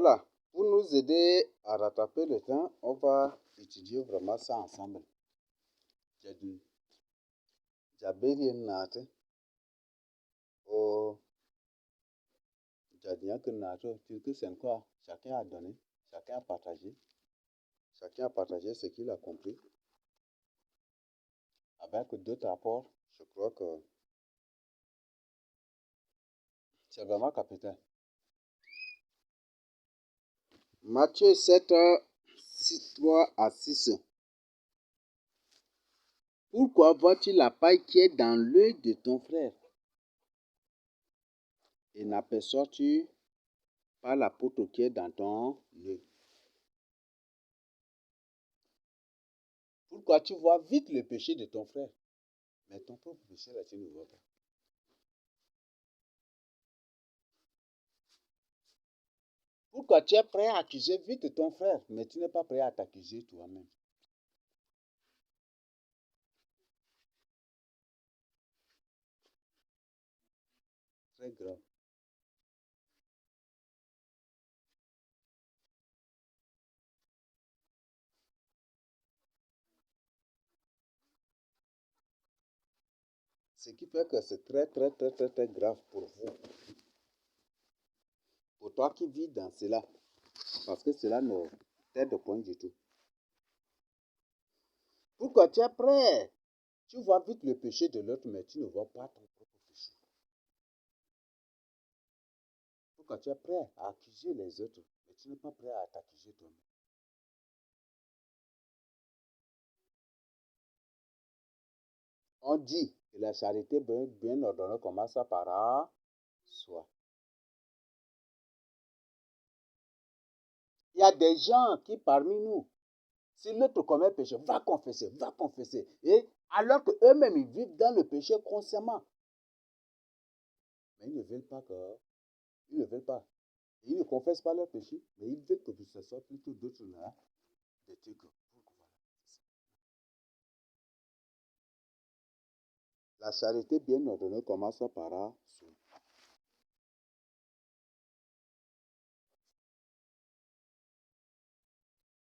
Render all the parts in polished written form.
Voilà, pour nous aider à rattraper le temps, on va étudier vraiment ça ensemble. Jadi, Jabérien Nate, au Jadien que Nate, que c'est quoi? Chacun a donné, chacun a partagé. Chacun a partagé ce qu'il a compris. Avec d'autres apports, je crois que c'est vraiment capital. Matthieu 7, 3 à 6. Pourquoi vois-tu la paille qui est dans l'œil de ton frère et n'aperçois-tu pas la poutre qui est dans ton œil? Pourquoi tu vois vite le péché de ton frère, mais ton propre péché là, tu ne vois pas? Pourquoi tu es prêt à accuser vite ton frère, mais tu n'es pas prêt à t'accuser toi-même? Très grave. Ce qui fait que c'est très grave pour vous. Pour toi qui vis dans cela, parce que cela ne t'aide point du tout. Pourquoi tu es prêt? Tu vois vite le péché de l'autre, mais tu ne vois pas ton propre péché. Pourquoi tu es prêt à accuser les autres, mais tu n'es pas prêt à t'accuser toi-même? On dit que la charité bien ordonnée commence par soi. Il y a des gens qui, parmi nous, si l'autre commet péché, va confesser, va confesser. Et alors qu'eux-mêmes, ils vivent dans le péché consciemment. Mais ils ne veulent pas que. Ils ne veulent pas. Ils ne confessent pas leur péché, mais ils veulent que ce soit plutôt d'autres là, des trucs. La charité bien ordonnée commence par soi.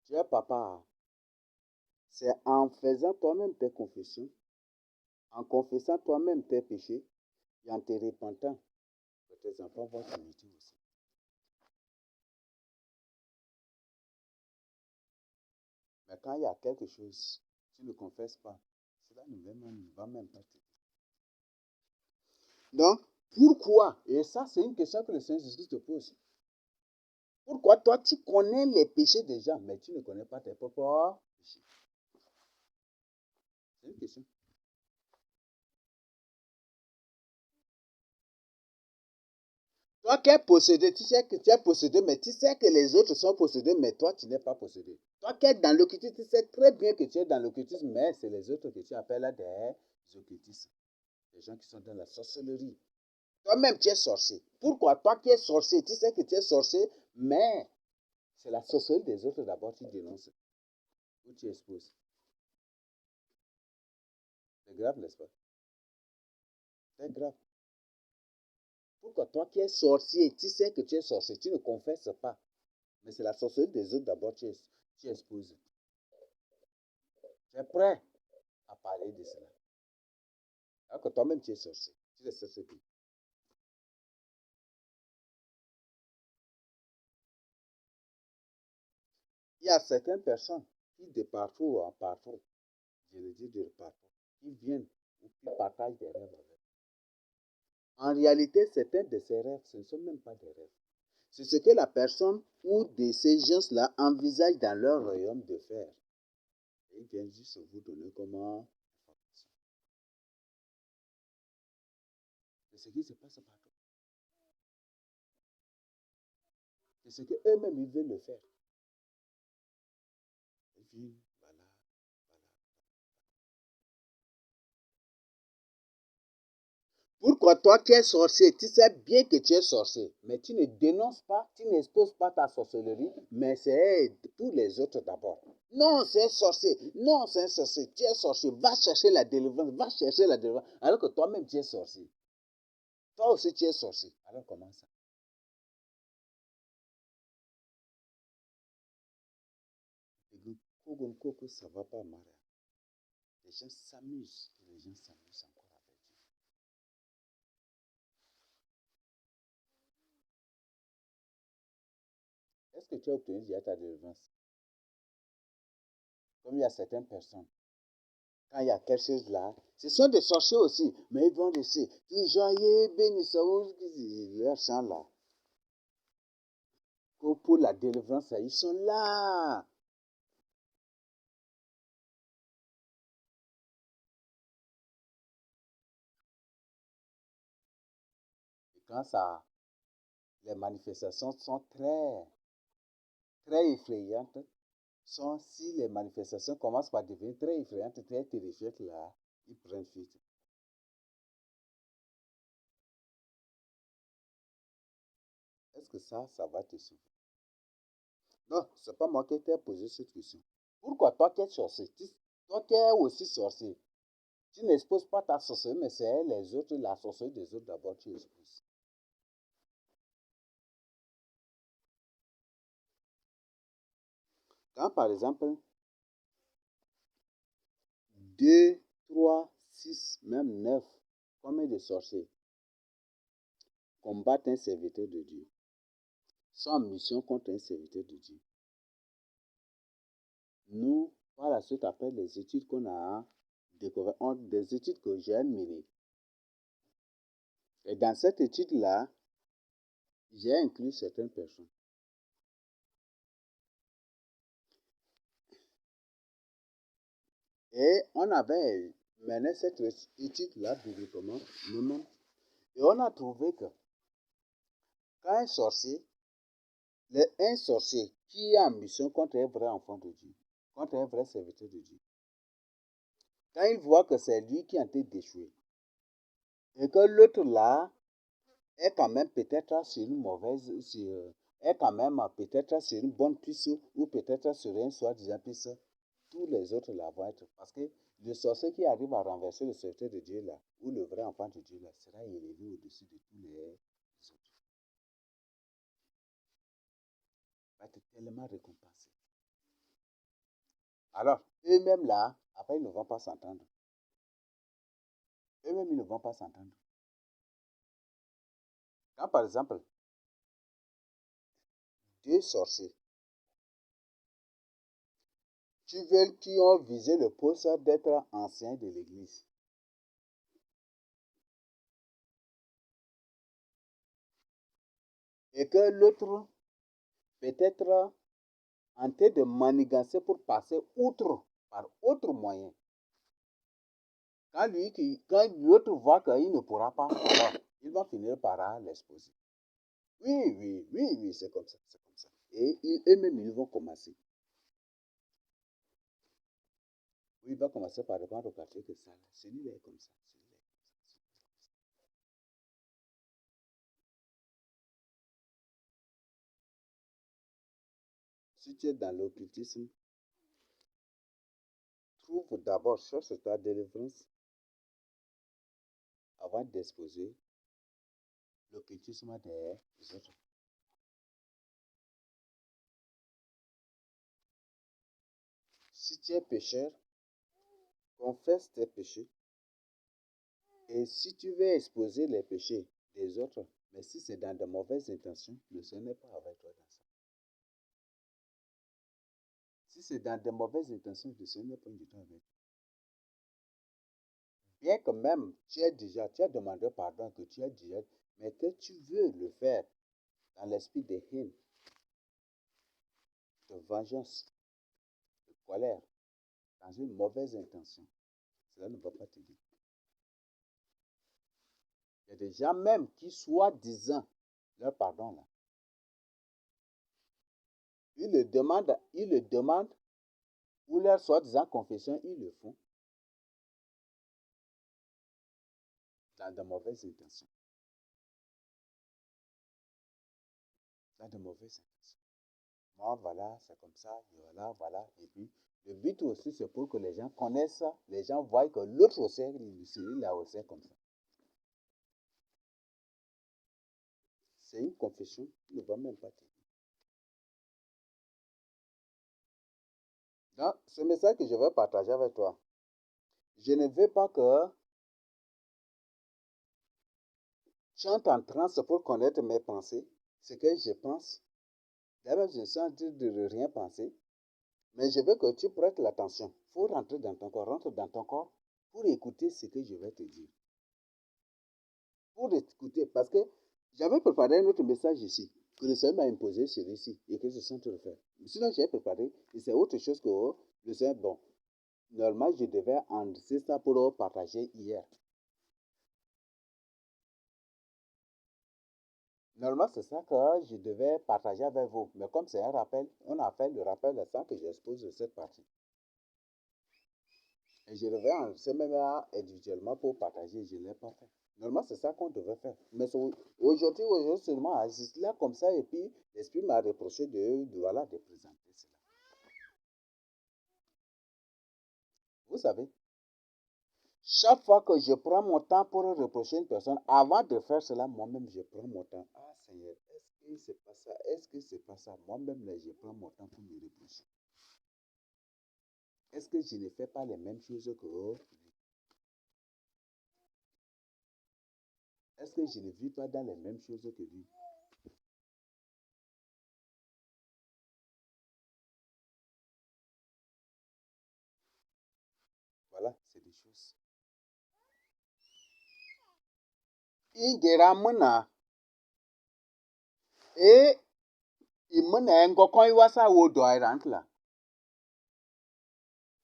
Tu es papa. C'est en faisant toi-même tes confessions, en confessant toi-même tes péchés et en te repentant que tes enfants vont s'imiter aussi. Mais quand il y a quelque chose, tu ne confesses pas, cela ne va même pas t'aider. Donc, pourquoi? Et ça, c'est une question que le Seigneur Jésus te pose. Pourquoi toi, tu connais les péchés des gens, mais tu ne connais pas tes propres péchés? C'est une question. Toi qui es possédé, tu sais que tu es possédé, mais tu sais que les autres sont possédés, mais toi, tu n'es pas possédé. Toi qui es dans l'occultisme, tu sais très bien que tu es dans l'occultisme, mais c'est les autres que tu appelles des occultistes. Les gens qui sont dans la sorcellerie. Toi-même, tu es sorcier. Pourquoi toi qui es sorcier, tu sais que tu es sorcier, mais c'est la sorcellerie des autres d'abord tu dénonces ou tu exposes. C'est grave, n'est-ce pas? C'est grave. Pourquoi toi qui es sorcier, tu sais que tu es sorcier, tu ne confesses pas. Mais c'est la sorcellerie des autres d'abord tu exposes. Tu es prêt à parler de cela. Alors que toi-même tu es sorcier. Tu le sais ce que. Il y a certaines personnes qui de partout en partout, je le dis de partout, qui viennent ou qui partagent des rêves avec. En réalité, certains de ces rêves, ce ne sont même pas des rêves. C'est ce que la personne ou de ces gens-là envisagent dans leur royaume de faire. Et ils viennent juste vous donner comment information. C'est ce qui se passe partout. C'est ce qu'eux-mêmes ils veulent le faire. Ils viennent, voilà, voilà. Pourquoi toi qui es sorcier, tu sais bien que tu es sorcier, mais tu ne dénonces pas, tu n'exposes pas ta sorcellerie, mais c'est pour les autres d'abord. Non, c'est un sorcier. Non, c'est un sorcier. Tu es sorcier. Va chercher la délivrance. Va chercher la délivrance. Alors que toi-même, tu es sorcier. Toi aussi, tu es sorcier. Alors comment ça? Coco, ça va pas, Maria. Les gens s'amusent. Les gens s'amusent encore avec Dieu. Est-ce que tu as obtenu déjà ta délivrance? Comme il y a certaines personnes, quand il y a quelque chose là, ce sont des sorciers aussi, mais ils vont laisser. Joyeux, béni, leur chant là. Pour la délivrance, ils sont là. Et quand ça, les manifestations sont très effrayantes, si les manifestations commencent par devenir très effrayantes, très terrifiantes là, ils prennent fuite. Est-ce que ça va te sauver? Non, c'est pas moi qui t'ai posé cette question. Pourquoi toi qui es sorcier, toi qui es aussi sorcier, tu n'exposes pas ta sorcellerie, mais c'est les autres, la sorcellerie des autres d'abord tu exposes. Quand par exemple, 2, 3, 6, même 9, combien de sorciers combattent un serviteur de Dieu, sont en mission contre un serviteur de Dieu. Nous, par la suite, après les études qu'on a découvertes, des études que j'ai menées. Et dans cette étude-là, j'ai inclus certaines personnes. Et on avait mené cette étude-là bibliquement nous-mêmes. Et on a trouvé que quand un sorcier qui est en mission contre un vrai enfant de Dieu, contre un vrai serviteur de Dieu, quand il voit que c'est lui qui a été d'échouer, et que l'autre là est quand même peut-être sur une mauvaise, est quand même peut-être sur une bonne piste ou peut-être sur un soi-disant piste, tous les autres là vont être. Parce que le sorcier qui arrive à renverser le serviteur de Dieu là, ou le vrai enfant de Dieu là, sera élevé au-dessus de tous les autres. Il va être tellement récompensé. Alors, eux-mêmes là, après ils ne vont pas s'entendre. Eux-mêmes ils ne vont pas s'entendre. Quand par exemple, deux sorciers qui ont visé le poste d'être anciens de l'église, et que l'autre peut-être en train de manigancer pour passer outre par autre moyen. Quand l'autre voit qu'il ne pourra pas, alors il va finir par l'exposer. Oui, c'est comme ça, c'est comme ça. Et eux-mêmes, ils vont commencer. Oui, il va commencer par répondre au quartier que ça, celui-là est comme ça, celui-là est comme ça. Si tu es dans l'occultisme, trouve d'abord, cherche ta délivrance avant d'exposer l'occultisme des autres. Si tu es pécheur, confesse tes péchés. Et si tu veux exposer les péchés des autres, mais si c'est dans de mauvaises intentions, le Seigneur n'est pas avec toi dans ça. Si c'est dans de mauvaises intentions, le Seigneur n'est pas du tout avec toi. Bien que même tu as demandé pardon, que tu as déjà, mais que tu veux le faire dans l'esprit de haine, de vengeance, de colère, dans une mauvaise intention, cela ne va pas t'aider. Il y a des gens même qui, soi-disant, leur pardon là, ils le demandent, ou leur soi-disant confession, ils le font dans de mauvaises intentions. Dans de mauvaises intentions. Moi, voilà, c'est comme ça, voilà, voilà. Et puis, le but aussi, c'est pour que les gens connaissent ça, les gens voient que l'autre aussi, il a aussi comme ça. C'est une confession qui ne va même pas t'aider. Donc, ce message que je vais partager avec toi, je ne veux pas que tu entres en transe pour connaître mes pensées, ce que je pense. D'abord, je suis en train de rien penser, mais je veux que tu prêtes l'attention. Il faut rentrer dans ton corps, rentre dans ton corps pour écouter ce que je vais te dire. Pour écouter, parce que j'avais préparé un autre message ici, que le Seigneur m'a imposé celui-ci, et que je suis en train de faire. Sinon, j'ai préparé, et c'est autre chose que le Seigneur, bon, normalement, je devais enregistrer ça pour partager hier. Normalement, c'est ça que je devais partager avec vous. Mais comme c'est un rappel, on a fait le rappel sans que j'expose cette partie. Et je devais enregistrer même individuellement pour partager. Je ne l'ai pas fait. Normalement, c'est ça qu'on devait faire. Mais aujourd'hui, seulement, assister là comme ça. Et puis, l'Esprit m'a reproché voilà, de présenter cela. Vous savez, chaque fois que je prends mon temps pour reprocher une personne, avant de faire cela, moi-même, je prends mon temps. Ah, Seigneur, est-ce que c'est pas ça? Est-ce que c'est pas ça? Moi-même, je prends mon temps pour me reprocher. Est-ce que je ne fais pas les mêmes choses que lui? Est-ce que je ne vis pas dans les mêmes choses que lui? Voilà, c'est des choses. Ingeramuna et imuna engokon iwasa wodo irantla.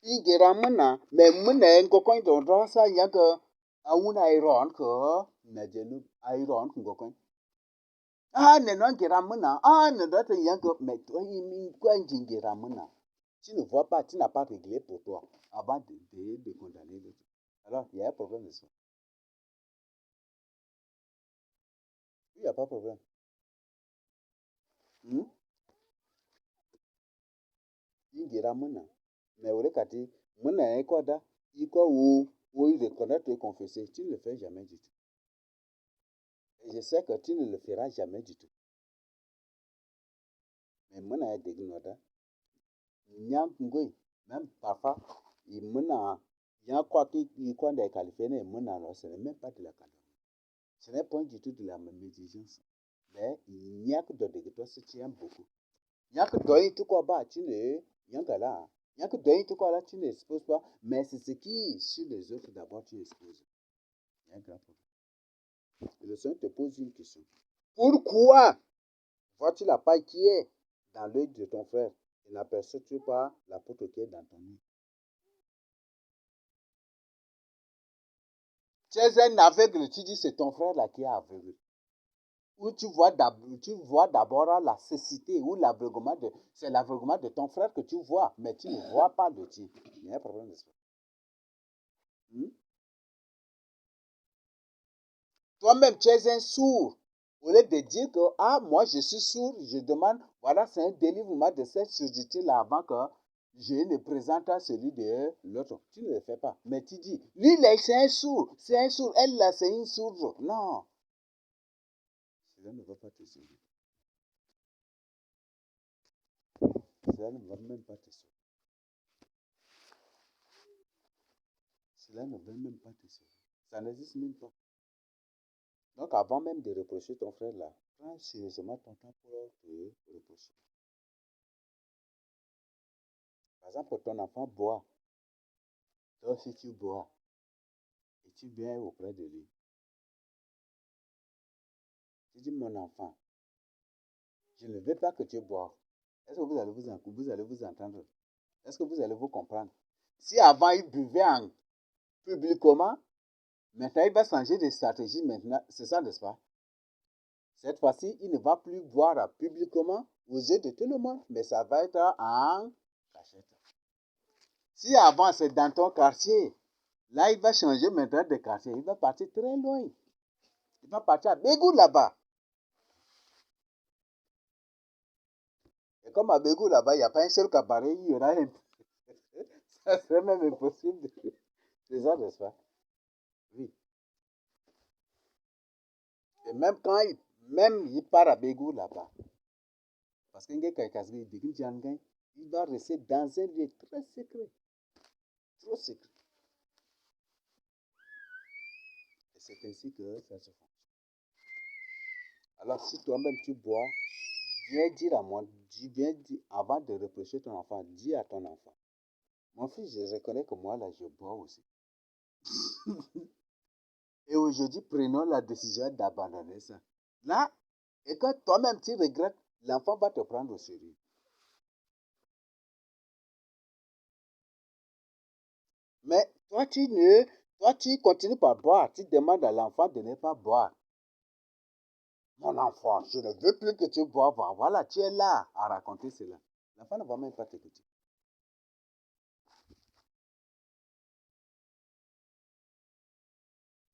Ingeramuna me muna engokon do rosa yaga awuna iron ko najelu iron ngokon. Ah, ne non geramuna. Ah, ne dote yaga me to imi kwa ingeramuna. Tu ne vois pas, tu n'as pas réglé pour toi avant de condamner l'autre. Alors, il y a un problème de ça. Il n'y a pas de problème. Hmm? Il dira mona. Mais au recati, mona est quoi da? Il quoi ou il reconnaître et confesser. Tu ne le fais jamais du tout. Et je sais que tu ne le feras jamais du tout. Mais mona est dégnoda. Nyam ngui. Même parfois, il mona. Il y a quoi qui est qualifié, mona, ce n'est même pas de la calomnie. Ce n'est pas du tout de la médisance. Mais il n'y a que de toi, si tu aimes beaucoup. Il n'y a que toi, tout quoi, bah, tu ne. Il y a que là. Il n'y a que toi, tout quoi, là, tu n'exposes pas. Mais c'est ce qui, sur les autres, d'abord, tu exposes. Il y a un grand problème. Et le Seigneur te pose une question. Pourquoi vois-tu la paille qui est dans l'œil de ton frère et n'aperçois-tu pas la poutre qui est dans ton œil? Tu es un aveugle, tu dis c'est ton frère là qui est aveugle. Ou tu vois d'abord la cécité ou l'aveuglement c'est l'aveuglement de ton frère que tu vois, mais tu ne vois pas le tien. Il y a un problème de ça. Hmm? Toi-même, tu es un sourd. Au lieu de dire que, ah, moi, je suis sourd, je demande, voilà, c'est un délivrement de cette surdité-là avant que je ne présente à celui de l'autre. Tu ne le fais pas. Mais tu dis, lui, là, c'est un sourd, elle, là, c'est une sourde. Non. Cela ne va pas te sauver. Cela ne va même pas te sauver. Cela ne va même pas te sauver. Ça n'existe même pas. Donc, avant même de reprocher ton frère, là, prends sérieusement ton temps pour te reprocher. Par exemple, ton enfant boit. Toi aussi, tu bois. Et tu viens auprès de lui. Tu dis, mon enfant, je ne veux pas que tu boives. Est-ce que vous allez vous entendre? Est-ce que vous allez vous comprendre? Si avant il buvait en publiquement, maintenant il va changer de stratégie maintenant. C'est ça, n'est-ce pas? Cette fois-ci, il ne va plus boire publiquement aux yeux de tout le monde, mais ça va être en cachette. Si avant c'est dans ton quartier, là il va changer maintenant de quartier. Il va partir très loin. Il va partir à Bégou là-bas. Et comme à Bégou là-bas, il n'y a pas un seul cabaret, il y aura un. Ça serait même impossible. C'est ça, n'est-ce pas? Oui. Et même quand il part à Bégou là-bas, parce qu'il y a quelqu'un qui dit Il va rester dans un lieu très secret, trop secret. Et c'est ainsi que ça se fait. Alors, si toi-même tu bois, viens dire à moi, viens dire, avant de reprocher ton enfant, dis à ton enfant, mon fils, je reconnais que moi, là, je bois aussi. Et aujourd'hui, prenons la décision d'abandonner ça. Là, et quand toi-même tu regrettes, l'enfant va te prendre au sérieux. Mais toi, tu continues par boire. Tu demandes à l'enfant de ne pas boire. Mon enfant, je ne veux plus que tu boives. Voilà, tu es là à raconter cela. L'enfant ne va même pas t'écouter.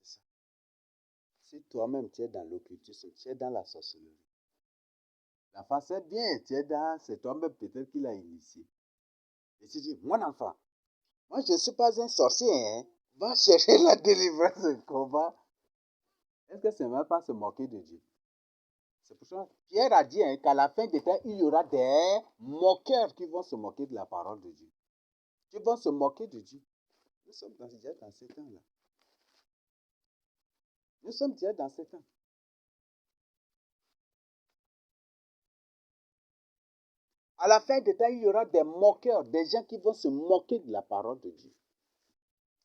C'est ça. Si toi-même tu es dans l'occultisme, tu es dans la sorcellerie, l'enfant sait bien, c'est toi-même peut-être qui l'a initié. Et tu dis, mon enfant, moi je ne suis pas un sorcier, hein. Va chercher la délivrance. Comment? Est-ce que ce n'est même pas se moquer de Dieu? C'est pour ça que Pierre a dit, hein, qu'à la fin des temps, il y aura des moqueurs qui vont se moquer de la parole de Dieu. Qui vont se moquer de Dieu. Nous sommes déjà dans ces temps-là. Nous sommes déjà dans ces temps. À la fin des temps, il y aura des moqueurs, des gens qui vont se moquer de la parole de Dieu.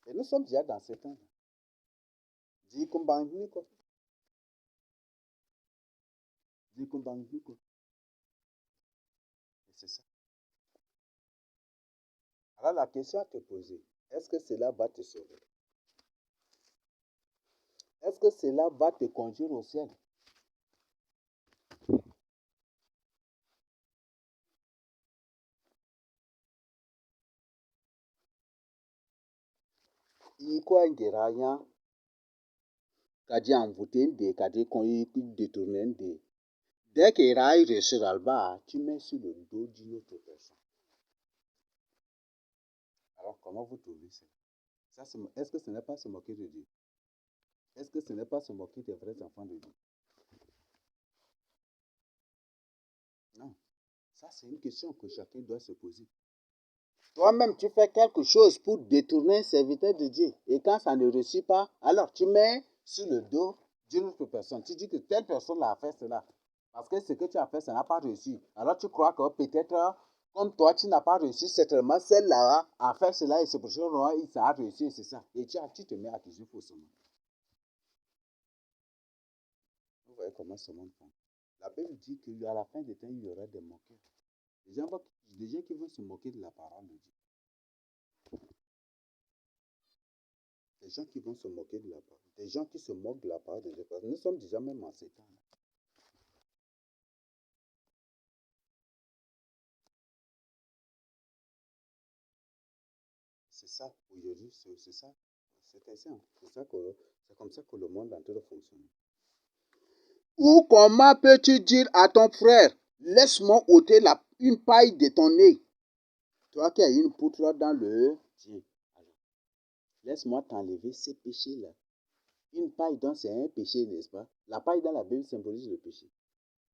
Et nous sommes déjà dans ces temps-là. Dis kumbanguko. Dis kumbanguko. Et c'est ça. Alors la question à te poser, est-ce que cela va te sauver? Est-ce que cela va te conduire au ciel? Iko ingiranya kadi envoûté des kadi détourné des. Dès qu'il a réussi à le bas, tu mets sur le dos d'une autre personne. Alors comment vous trouvez ça? Est-ce que ce n'est pas se moquer de Dieu? Est-ce que ce n'est pas se moquer des vrais enfants de Dieu? Non. Ça, c'est une question que chacun doit se poser. Toi-même, tu fais quelque chose pour détourner un serviteur de Dieu. Et quand ça ne réussit pas, alors tu mets sur le dos d'une autre personne. Tu dis que telle personne a fait cela. Parce que ce que tu as fait, ça n'a pas réussi. Alors tu crois que peut-être, comme toi, tu n'as pas réussi, certainement celle-là a fait cela et c'est pour ça que ça a réussi, c'est ça. Et tu te mets à accuser faussement. Vous voyez comment ce monde fonctionne. La Bible dit qu'à la fin des temps, il y aura des moqueurs. Des gens qui vont se moquer de la parole de Dieu. Des gens qui vont se moquer de la parole. Des gens qui se moquent de la parole de Dieu. Nous sommes déjà même en ces temps-là. C'est ça, aujourd'hui, c'est ça. C'est ainsi, hein. C'est comme ça que le monde est en train de fonctionner. Ou comment peux-tu dire à ton frère, laisse-moi ôter une paille de ton nez? Toi qui as une poutre dans le... Tiens, laisse-moi t'enlever ces péchés-là. Une paille, donc, c'est un péché, n'est-ce pas? La paille dans la Bible symbolise le péché.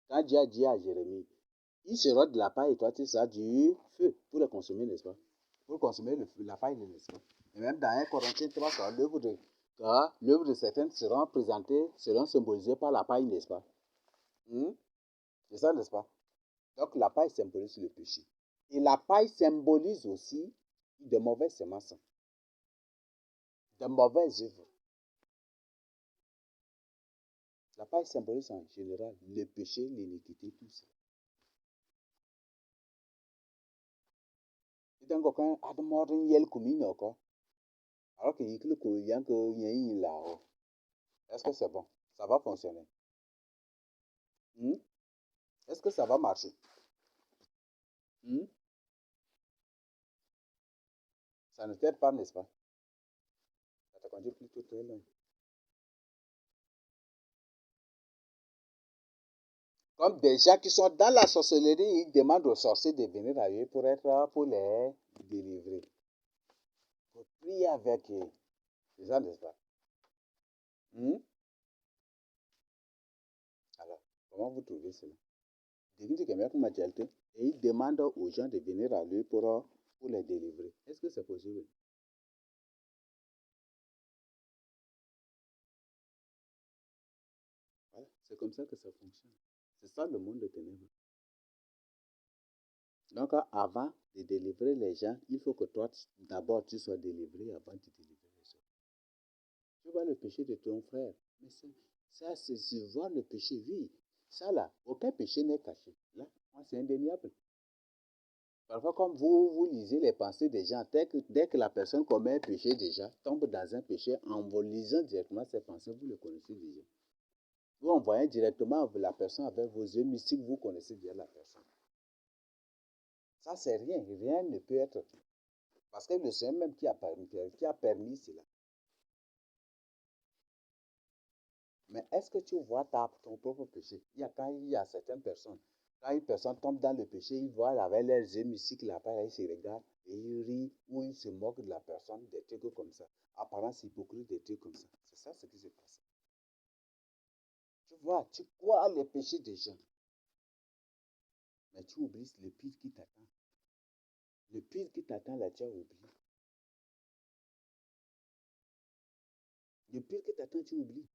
Quand Dieu a dit à Jérémie, il sera de la paille et toi, tu seras du feu pour le consommer, n'est-ce pas? Pour consommer la paille, n'est-ce pas? Et même dans 1 Corinthiens 3, l'œuvre de certains seront présentées, seront symbolisées par la paille, n'est-ce pas? C'est ça, n'est-ce pas? Donc la paille symbolise le péché. Et la paille symbolise aussi de mauvaises semences, de mauvaises œuvres. La paille symbolise en général le péché, l'iniquité, tout ça. Idan ko kan admorin yel kumino ko. Alors que yikle ko yanko yen là. Est-ce que c'est bon? Ça va fonctionner? Hmm? Est-ce que ça va marcher? Hmm? Ça ne t'aide pas, n'est-ce pas? Ça te conduit plutôt très loin. Comme des gens qui sont dans la sorcellerie, ils demandent aux sorciers de venir à eux pour les délivrer. Pour prier avec eux. C'est ça, n'est-ce pas? Hmm? Alors, comment vous trouvez cela? Dites que quelqu'un m'a dit et il demande aux gens de venir à lui pour les délivrer. Est-ce que c'est possible? Voilà, c'est comme ça que ça fonctionne. C'est ça le monde de ténèbres. Donc, avant de délivrer les gens, il faut que toi, d'abord, tu sois délivré avant de délivrer les autres. Tu vois le péché de ton frère. Mais ça, c'est voir le péché, oui. Ça, là, aucun péché n'est caché. Là, c'est indéniable. Parfois, comme vous lisez les pensées des gens, dès que la personne commet un péché déjà, tombe dans un péché, en vous lisant directement ses pensées, vous le connaissez déjà. Vous envoyez directement la personne avec vos yeux mystiques, vous connaissez bien la personne. Ça, c'est rien. Rien ne peut être. Parce que le Seigneur même qui a permis cela. Mais est-ce que tu vois ton propre péché? Quand il y a certaines personnes, quand une personne tombe dans le péché, ils voient avec leurs yeux mystiques là-bas, ils se regardent et ils rient ou ils se moquent de la personne, des trucs comme ça. Apparence hypocrite, des trucs comme ça. C'est ça ce qui se passe. Tu vois, tu crois les péchés des gens, mais tu oublies le pire qui t'attend. Le pire qui t'attend là, tu as oublié. Le pire qui t'attend, tu oublies.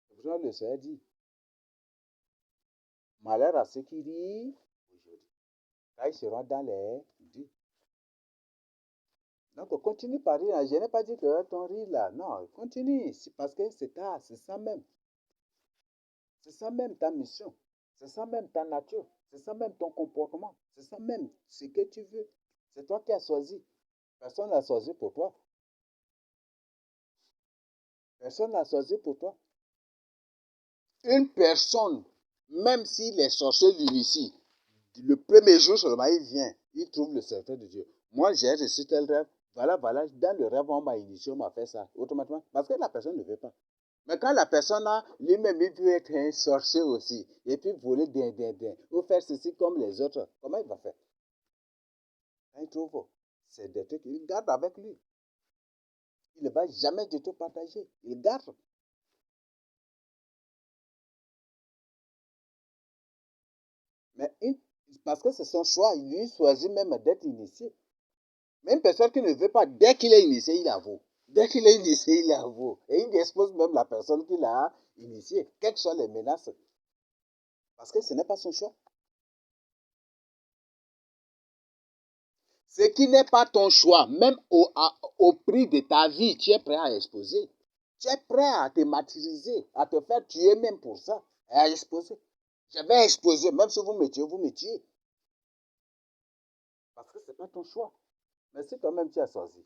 C'est pour ça que le Seigneur dit, malheur à ceux qui rient aujourd'hui, car ils seront dans les dieux. Donc, continue par rire. Je n'ai pas dit que ton rire là, non, continue. C'est parce que c'est ça même. C'est ça même ta mission. C'est ça même ta nature. C'est ça même ton comportement. C'est ça même ce que tu veux. C'est toi qui as choisi. Personne n'a choisi pour toi. Personne n'a choisi pour toi. Une personne, même si les sorciers l'initient, le premier jour seulement, il vient, il trouve le secret de Dieu. Moi, j'ai reçu tel rêve. Voilà, dans le rêve, on m'a initié, on m'a fait ça, automatiquement. Parce que la personne ne veut pas. Mais quand la personne a lui-même, il peut être un sorcier aussi, et puis voler ou faire ceci comme les autres, comment il va faire? Quand il trouve, c'est des trucs qu'il garde avec lui. Il ne va jamais du tout partager. Il garde. Mais parce que c'est son choix, il lui choisit même d'être initié. Même personne qui ne veut pas, dès qu'il est initié, il avoue. Dès qu'il est initié, il avoue. Et il expose même la personne qui l'a initié, quelles que soient les menaces. Parce que ce n'est pas son choix. Ce qui n'est pas ton choix, même au prix de ta vie, tu es prêt à exposer. Tu es prêt à te martyriser, à te faire tuer même pour ça, et à exposer. Je vais exposer, même si vous me tuez. Parce que ce n'est pas ton choix. Mais si toi-même tu as choisi,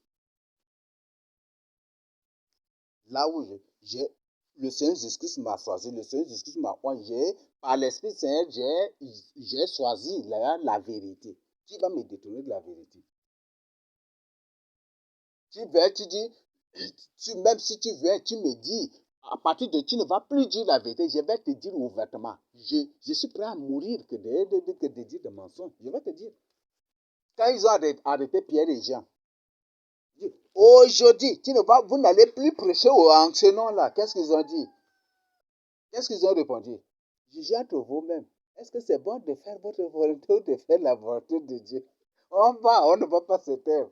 là où le Seigneur Jésus-Christ m'a choisi, le Seigneur Jésus-Christ m'a par l'Esprit Seigneur, j'ai choisi la vérité. Qui va me détourner de la vérité? Tu dis, même si tu viens, tu me dis, à partir de tu ne vas plus dire la vérité, je vais te dire ouvertement. Je suis prêt à mourir que de dire des mensonges. Je vais te dire. Quand ils ont arrêté Pierre et Jean, aujourd'hui, vous n'allez plus prêcher en ce nom-là. Qu'est-ce qu'ils ont dit? Qu'est-ce qu'ils ont répondu? Jugez entre vous-même. Est-ce que c'est bon de faire votre volonté ou de faire la volonté de Dieu? On ne va pas se taire.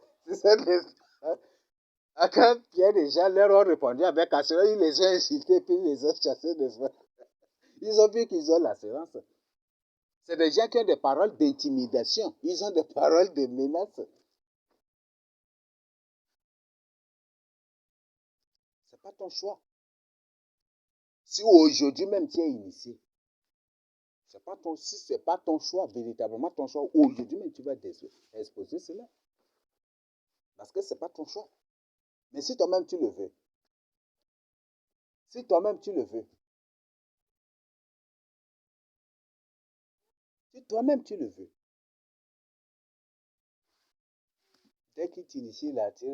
Quand Pierre et Jean leur ont répondu avec assurance, ils les ont insultés puis ils les ont chassés de soi. Ils ont vu qu'ils ont l'assurance. C'est des gens qui ont des paroles d'intimidation. Ils ont des paroles de menace. Ce n'est pas ton choix. Si aujourd'hui même tu es initié, si ce n'est pas ton choix, véritablement ton choix, aujourd'hui même tu vas exposer cela. Parce que ce n'est pas ton choix. Mais si toi-même tu le veux, si toi-même tu le veux, si toi-même tu le veux, dès qu'il t'initie là, tu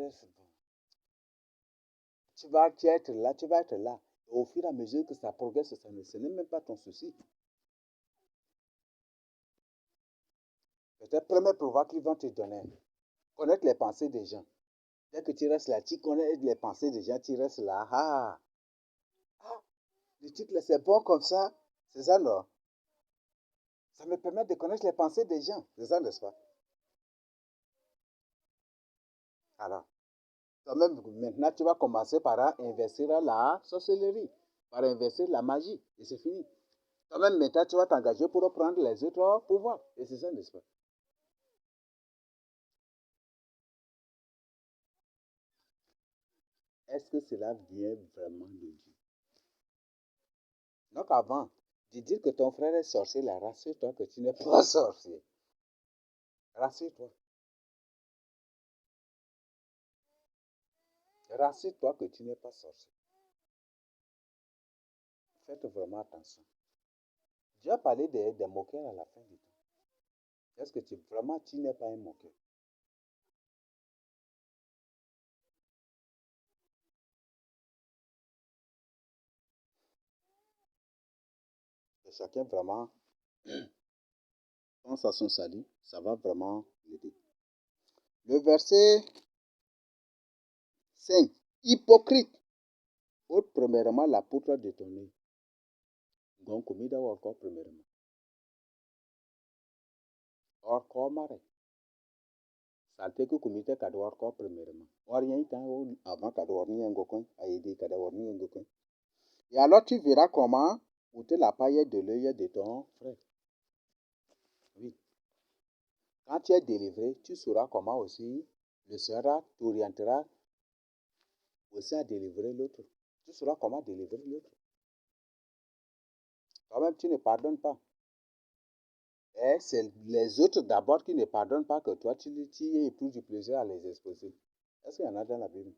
vas être là, tu vas être là. Et au fur et à mesure que ça progresse, ce n'est même pas ton souci. Peut-être premier pouvoir qu'ils vont te donner, connaître les pensées des gens. Dès que tu restes là, tu connais les pensées des gens, tu restes là. Le truc là, c'est bon comme ça. C'est ça, non? Ça me permet de connaître les pensées des gens. C'est ça, n'est-ce pas? Alors, toi-même, maintenant, tu vas commencer par investir la sorcellerie, par investir la magie, et c'est fini. Toi-même, maintenant, tu vas t'engager pour prendre les autres pouvoirs, et c'est ça, n'est-ce pas? Est-ce que cela vient vraiment de Dieu? Donc, avant de dire que ton frère est sorcier, là, rassure-toi que tu n'es pas sorcier. Rassure-toi. Rassure-toi que tu n'es pas sorcier. Faites vraiment attention. Dieu a parlé des moqueurs à la fin du temps. Est-ce que vraiment tu n'es pas un moqueur? Et chacun vraiment pense à son salut, ça va vraiment l'aider. Le verset 5. Hypocrite. Ôte premièrement la poutre de ton nez. Donc, comida ou encore premièrement. Or, comme salte que comité cadeau encore premièrement. Or, rien avant cadeau, rien un gokon, a aidé cadeau, rien un gokon. Et alors, tu verras comment ôter la paillette de l'œil de ton frère. Oui. Quand tu es délivré, tu sauras comment aussi le Seigneur t'orientera aussi à délivrer l'autre. Tu sauras comment délivrer l'autre. Toi-même, tu ne pardonnes pas. Et c'est les autres d'abord qui ne pardonnent pas que toi, tu éprouves du plaisir à les exposer. Est-ce qu'il y en a dans la Bible?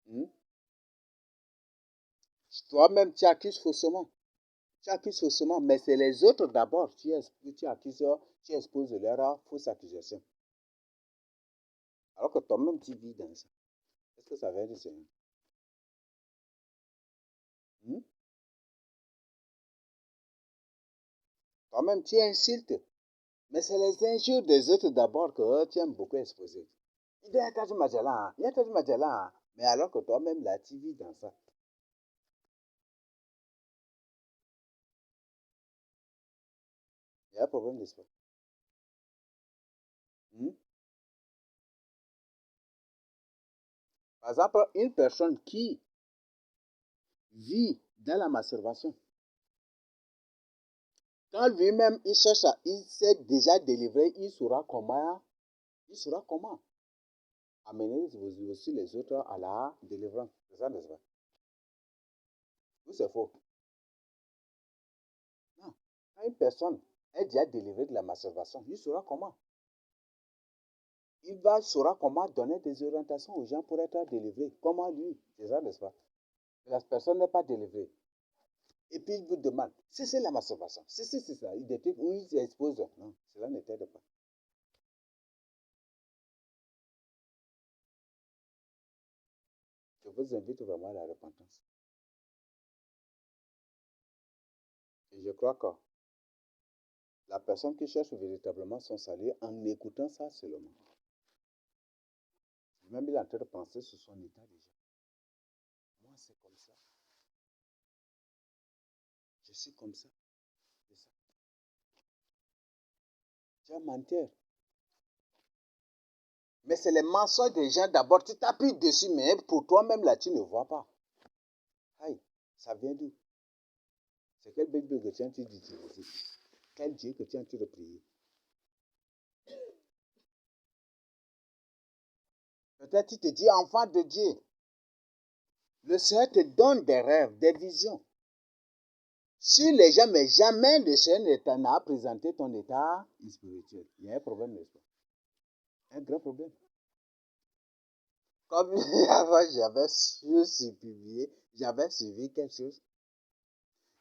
Hmm? Toi-même, tu accuses faussement. Tu accuses faussement, mais c'est les autres d'abord tu accuses, tu exposes leur fausse accusation. Alors que toi-même, tu vis dans ça. Est-ce que ça vient du Seigneur? Hmm? Toi-même, tu insultes. Mais c'est les injures des autres d'abord que tu aimes beaucoup exposer. Il y a un Magellan, il y a un Magellan. Mais alors que toi-même, là, tu vis dans ça. Il y a un problème d'espoir. Hmm? Par exemple, une personne qui vit dans la masturbation, quand lui-même il cherche il s'est déjà délivré, il saura comment amener aussi les autres à la délivrance. C'est ça, n'est-ce pas? Ou c'est faux? Non. Quand une personne est déjà délivrée de la masturbation, il saura comment. Saura comment donner des orientations aux gens pour être délivrés. Comment lui? C'est ça, n'est-ce pas? La personne n'est pas délivrée. Et puis il vous demande, si c'est la masturbation, si c'est ça, il détruit ou il s'expose. Non, cela ne t'aide pas. Je vous invite vraiment à la repentance. Et je crois que la personne qui cherche véritablement son salut, en écoutant ça seulement, même il est en train de penser sur son état déjà. Moi, c'est comme ça. Je suis comme ça. C'est ça. Tu as mentir. Mais c'est les mensonges des gens d'abord. Tu t'appuies dessus, mais pour toi-même, là, tu ne vois pas. Aïe, ça vient d'où? C'est quel Bible que tu es en train d'utiliser? Quel Dieu que tu es en train de prier? Peut-être tu te dis, enfant de Dieu, le Seigneur te donne des rêves, des visions. Si les gens, mais jamais le Seigneur ne t'en a présenté ton état spirituel. Il y a un problème, n'est-ce pas? Un grand problème. Comme avant, j'avais suivi quelque chose.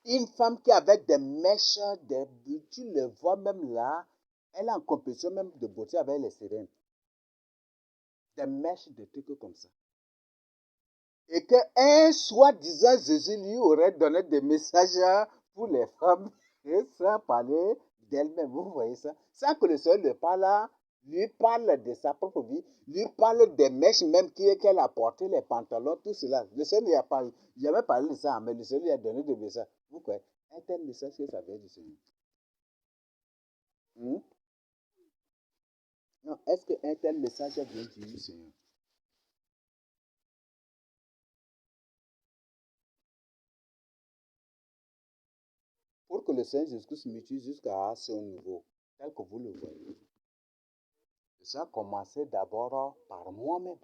Une femme qui avait des mèches, tu le vois même là, elle est en compétition même de beauté avec les sirènes. Des mèches, des trucs comme ça. Et qu'un soi-disant Jésus lui aurait donné des messages pour les femmes et sans parler d'elle-même. Vous voyez ça? Sans que le Seigneur lui parle de sa propre vie, lui parle des mèches même qu'elle a porté, les pantalons, tout cela. Le Seigneur lui a parlé, il avait parlé de ça, mais le Seigneur lui a donné des messages. Vous voyez? Un tel message que ça vient du Seigneur. Non, est-ce qu'un tel message vient du Seigneur? Pour que le Seigneur Jésus-Christ m'utilise jusqu'à son niveau, tel que vous le voyez, ça a commencé d'abord par moi-même.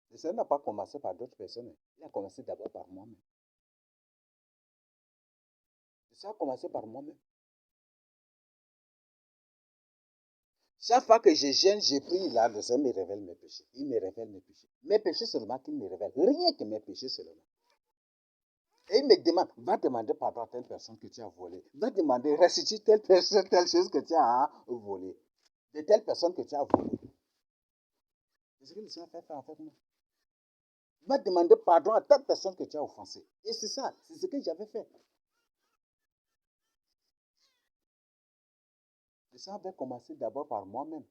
Le Seigneur n'a pas commencé par d'autres personnes. Il a commencé d'abord par moi-même. Ça a commencé par moi-même. Chaque fois que je gêne, je prie, là, le Seigneur me révèle mes péchés. Il me révèle mes péchés. Mes péchés seulement qu'il me révèle. Rien que mes péchés seulement. Et il me demande, va demander pardon à telle personne que tu as volé. Va demander, restitue telle personne, telle chose que tu as volé. De telle personne que tu as volé. C'est ce que le Seigneur fait faire avec moi. Va demander pardon à telle personne que tu as offensée. Et c'est ça, c'est ce que j'avais fait. Et ça avait commencé d'abord par moi-même.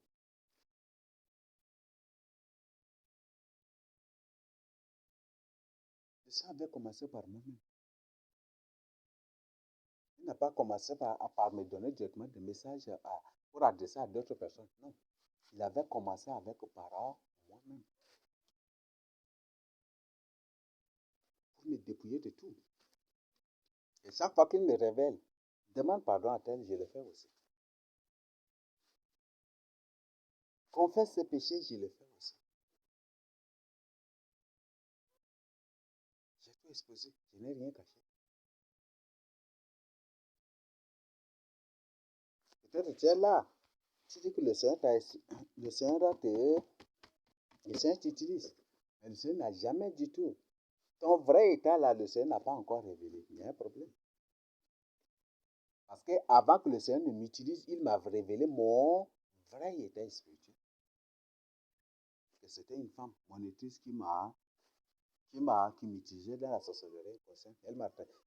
Et ça avait commencé par moi-même. Il n'a pas commencé par me donner directement des messages pour adresser à d'autres personnes. Non. Il avait commencé avec par moi-même. Pour me dépouiller de tout. Et chaque fois qu'il me révèle, demande pardon à tel, je le fais aussi. Confesse ses péchés, je le fais aussi. J'ai tout exposé, je n'ai rien caché. Peut-être tu es là, tu dis que le Seigneur t'utilise. Mais le Seigneur n'a jamais du tout. Ton vrai état là, le Seigneur n'a pas encore révélé. Il y a un problème. Parce qu'avant que le Seigneur ne m'utilise, il m'a révélé mon vrai état spirituel. Que c'était une femme, monitrice qui m'utilisait dans la sorcellerie.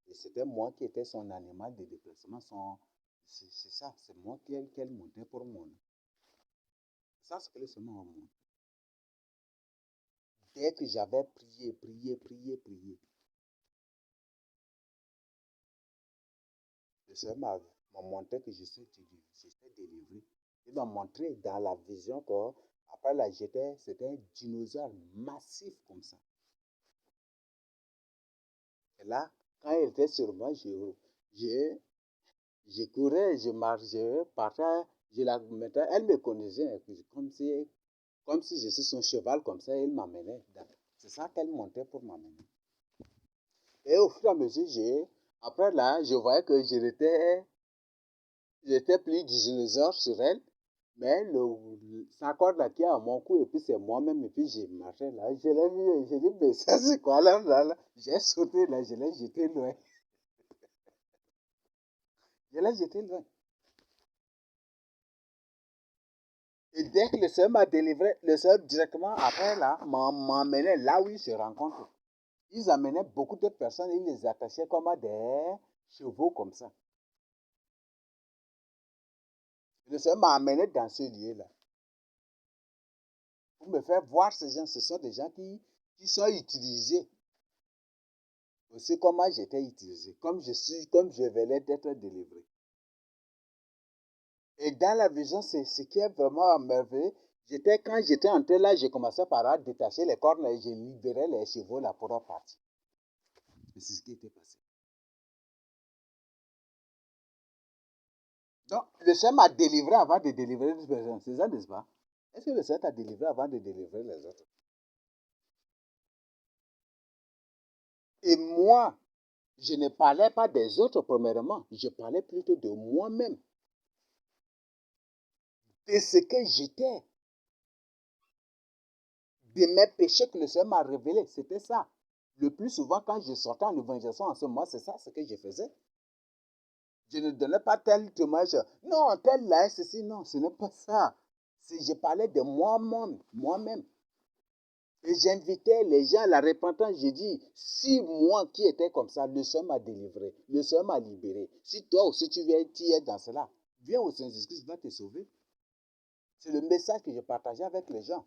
Et c'était moi qui étais son animal de déplacement. C'est ça, c'est moi qu'elle montait pour moi. Ça, c'est que le Seigneur m'a montré. Dès que j'avais prié, le Seigneur m'a montré que j'étais délivré. Il m'a montré dans la vision que, après là, c'était un dinosaure massif comme ça. Et là, quand il était sur moi, je courais, je marchais, partais, je la mettais, elle me connaissait, comme si je suis son cheval, comme ça, elle m'amenait. C'est ça qu'elle montait pour m'amener. Et au fur et à mesure, après là, je voyais que j'étais plus dinosaure sur elle, mais sa corde là qui est à mon cou, et puis c'est moi-même, et puis j'ai marché là, je l'ai vu, j'ai dit, mais ça c'est quoi là? J'ai sauté là, je l'ai jeté loin. Je l'ai jeté loin. Et dès que le Seigneur m'a délivré, le Seigneur directement après là, m'emmenait là où il se rencontre. Ils amenaient beaucoup d'autres personnes, ils les attachaient comme à des chevaux comme ça. Le Seigneur m'a amené dans ce lieu-là. Pour me faire voir ces gens, ce sont des gens qui sont utilisés. Aussi comme moi j'étais utilisé, comme je venais d'être délivré. Et dans la vision, c'est ce qui est vraiment merveilleux. Quand j'étais entré là, j'ai commencé par détacher les cornes et j'ai libéré les chevaux là pour partir. Et c'est ce qui était passé. Donc, le Seigneur m'a délivré avant de délivrer les personnes. C'est ça, n'est-ce pas? Est-ce que le Seigneur t'a délivré avant de délivrer les autres? Et moi, je ne parlais pas des autres premièrement. Je parlais plutôt de moi-même. De ce que j'étais. De mes péchés que le Seigneur m'a révélé. C'était ça. Le plus souvent, quand je sortais en évangélisation en ce moment, c'est ça ce que je faisais. Je ne donnais pas tel témoignage. Non, tel là, ceci, non, ce n'est pas ça. Je parlais de moi-même. Et j'invitais les gens à la repentance. J'ai dit, si moi qui étais comme ça, le Seigneur m'a délivré, le Seigneur m'a libéré. Si toi aussi tu es dans cela, viens au Saint-Jésus-Christ, va te sauver. C'est le message que je partageais avec les gens.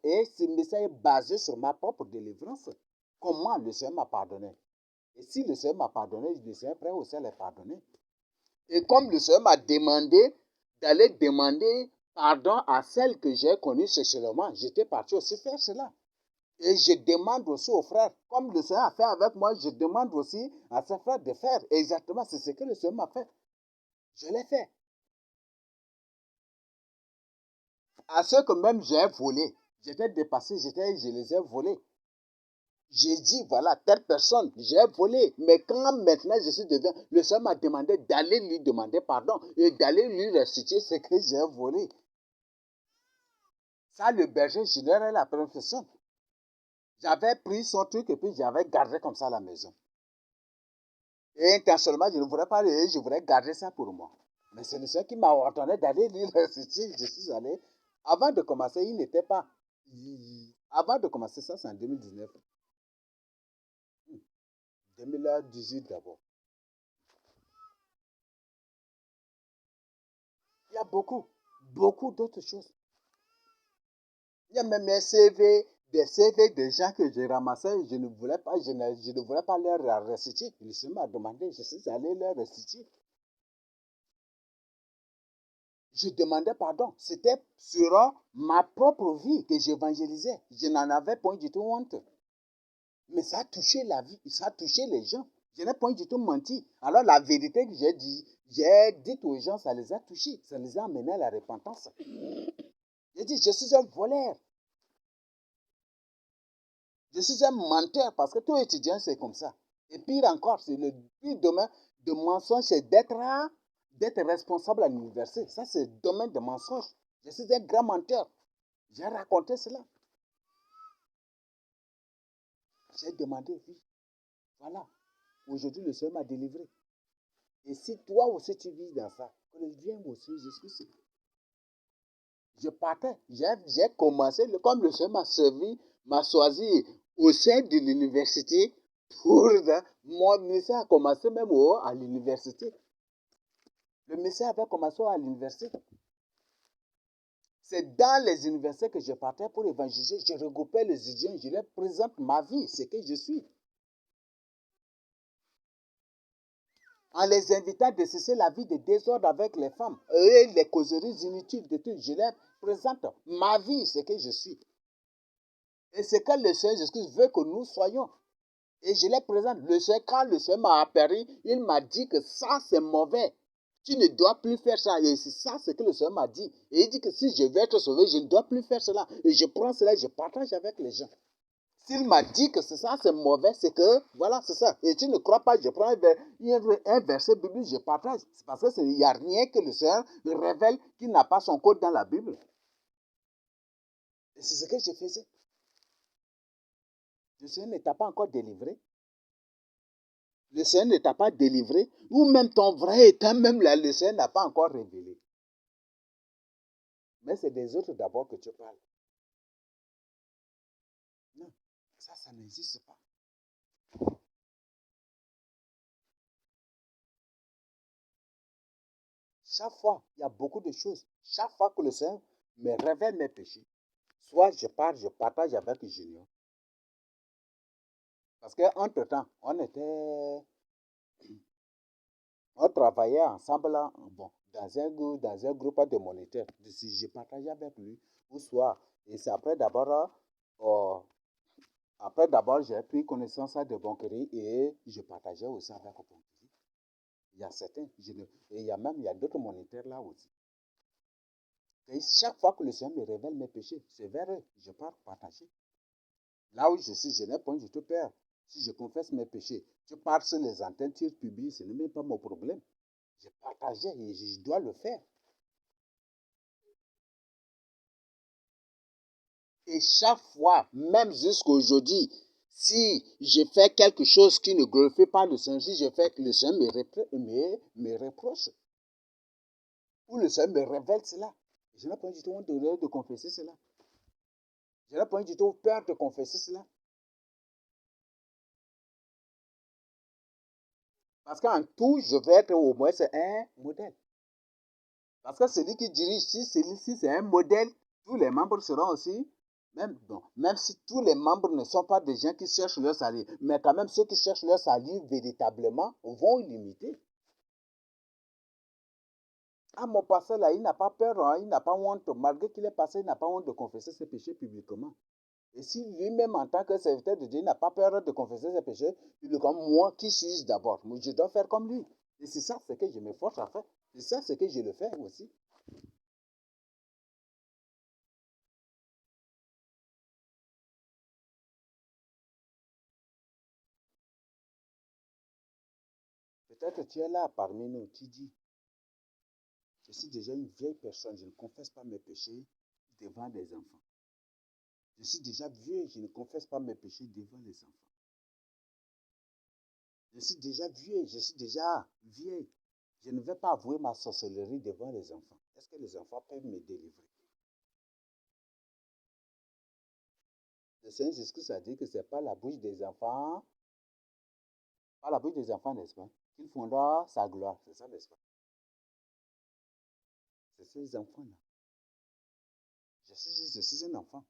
Et ce message est basé sur ma propre délivrance. Comment le Seigneur m'a pardonné. Et si le Seigneur m'a pardonné, le Seigneur est prêt aussi à les pardonner. Et comme le Seigneur m'a demandé d'aller demander pardon à celle que j'ai connue sexuellement, j'étais parti aussi faire cela. Et je demande aussi aux frères, comme le Seigneur a fait avec moi, je demande aussi à ses frères de faire exactement, c'est ce que le Seigneur m'a fait. Je l'ai fait. À ceux que même j'ai volé, j'étais dépassé, je les ai volés. J'ai dit, voilà, telle personne, j'ai volé. Mais quand maintenant je suis devenu, le Seigneur m'a demandé d'aller lui demander pardon et d'aller lui restituer ce que j'ai volé. Ça, le berger général, la première personne. J'avais pris son truc et puis j'avais gardé comme ça à la maison. Et intentionnellement, je ne voulais pas le, je voulais garder ça pour moi. Mais c'est le Seigneur qui m'a ordonné d'aller lui restituer. Je suis allé. Avant de commencer, il n'était pas. Avant de commencer ça, c'est en 2019. 2018 d'abord. Il y a beaucoup d'autres choses. Il y a même des CV de gens que j'ai ramassés, je ne voulais pas, je ne voulais pas leur restituer. Le Seigneur m'a demandé, je suis allé leur restituer. Je demandais pardon. C'était sur ma propre vie que j'évangélisais. Je n'en avais point du tout honte. Mais ça a touché la vie, ça a touché les gens. Je n'ai point du tout menti. Alors la vérité que j'ai dit aux gens, ça les a touchés. Ça les a amenés à la repentance. J'ai dit, je suis un voleur. Je suis un menteur parce que tout étudiant, c'est comme ça. Et pire encore, c'est le pire domaine de mensonge, c'est d'être responsable à l'université. Ça, c'est le domaine de mensonge. Je suis un grand menteur. J'ai raconté cela. J'ai demandé, oui, voilà. Aujourd'hui, le Seigneur m'a délivré. Et si toi aussi tu vis dans ça, que le viens aussi jusqu'ici. Je partais, j'ai commencé, comme le Seigneur m'a choisi au sein de l'université pour mon ministère a commencé même à l'université. Le ministère avait commencé à l'université. C'est dans les universités que je partais pour évangéliser. Je regroupais les étudiants, je leur présente ma vie, ce que je suis. En les invitant à cesser la vie de désordre avec les femmes et les causeries inutiles de tout. Je leur présente ma vie, ce que je suis. Et c'est que le Seigneur Jésus veut que nous soyons. Et je les présente. Quand le Seigneur m'a apparu, il m'a dit que ça, c'est mauvais. Tu ne dois plus faire ça. Et c'est ça ce que le Seigneur m'a dit. Et il dit que si je veux être sauvé, je ne dois plus faire cela. Et je prends cela et je partage avec les gens. S'il m'a dit que c'est ça, c'est mauvais, c'est que, voilà, c'est ça. Et tu ne crois pas, je prends un verset biblique, je partage. C'est parce qu'il n'y a rien que le Seigneur révèle qui n'a pas son code dans la Bible. Et c'est ce que je faisais. Le Seigneur ne t'a pas encore délivré. Le Seigneur ne t'a pas délivré. Ou même ton vrai état, même là, le Seigneur n'a pas encore révélé. Mais c'est des autres d'abord que tu parles. Non, ça n'existe pas. Chaque fois, il y a beaucoup de choses. Chaque fois que le Seigneur me révèle mes péchés, soit je pars, je partage avec Junior. Parce qu'entre-temps, on travaillait ensemble là, bon, dans un groupe de moniteurs. Si je partageais avec lui, ou soit, et c'est après d'abord, j'ai pris connaissance de Bonquerie et je partageais aussi avec Bonquerie. Il y a certains, et il y a d'autres moniteurs là aussi. Et chaque fois que le Seigneur me révèle mes péchés, c'est vers eux, je pars partager. Là où je suis, je n'ai point du tout peur. Si je confesse mes péchés, tu pars sur les antennes, tu publies, ce n'est même pas mon problème. Je partageais et je dois le faire. Et chaque fois, même jusqu'aujourd'hui, si je fais quelque chose qui ne glorifie pas le Seigneur, si je fais que le Seigneur me reproche, ou le Seigneur me révèle cela, je n'ai pas du tout honte de confesser cela. Je n'ai pas du tout peur de confesser cela. Parce qu'en tout, je vais être au moins un modèle. Parce que celui qui dirige, si celui-ci c'est un modèle, tous les membres seront aussi, même si tous les membres ne sont pas des gens qui cherchent leur salut, mais quand même ceux qui cherchent leur salut véritablement vont l'imiter. Ah, mon pasteur là, il n'a pas peur, hein, il n'a pas honte. Malgré qu'il est pasteur, il n'a pas honte de confesser ses péchés publiquement. Et si lui-même, en tant que serviteur de Dieu, il n'a pas peur de confesser ses péchés publiquement, moi, qui suis-je d'abord? Moi, je dois faire comme lui. Et c'est ça ce que je m'efforce à faire. C'est ça ce que je le fais aussi. Peut-être tu es là parmi nous, tu dis, je suis déjà une vieille personne, je ne confesse pas mes péchés devant les enfants. Je suis déjà vieux, je ne confesse pas mes péchés devant les enfants. Je suis déjà vieux, je suis déjà vieille. Je ne vais pas avouer ma sorcellerie devant les enfants. Est-ce que les enfants peuvent me délivrer? Le Seigneur Jésus a dit que ce n'est pas la bouche des enfants, pas la bouche des enfants, n'est-ce pas, qu'il fondera sa gloire. C'est ça, n'est-ce pas? C'est ces enfants-là. Je suis un enfant.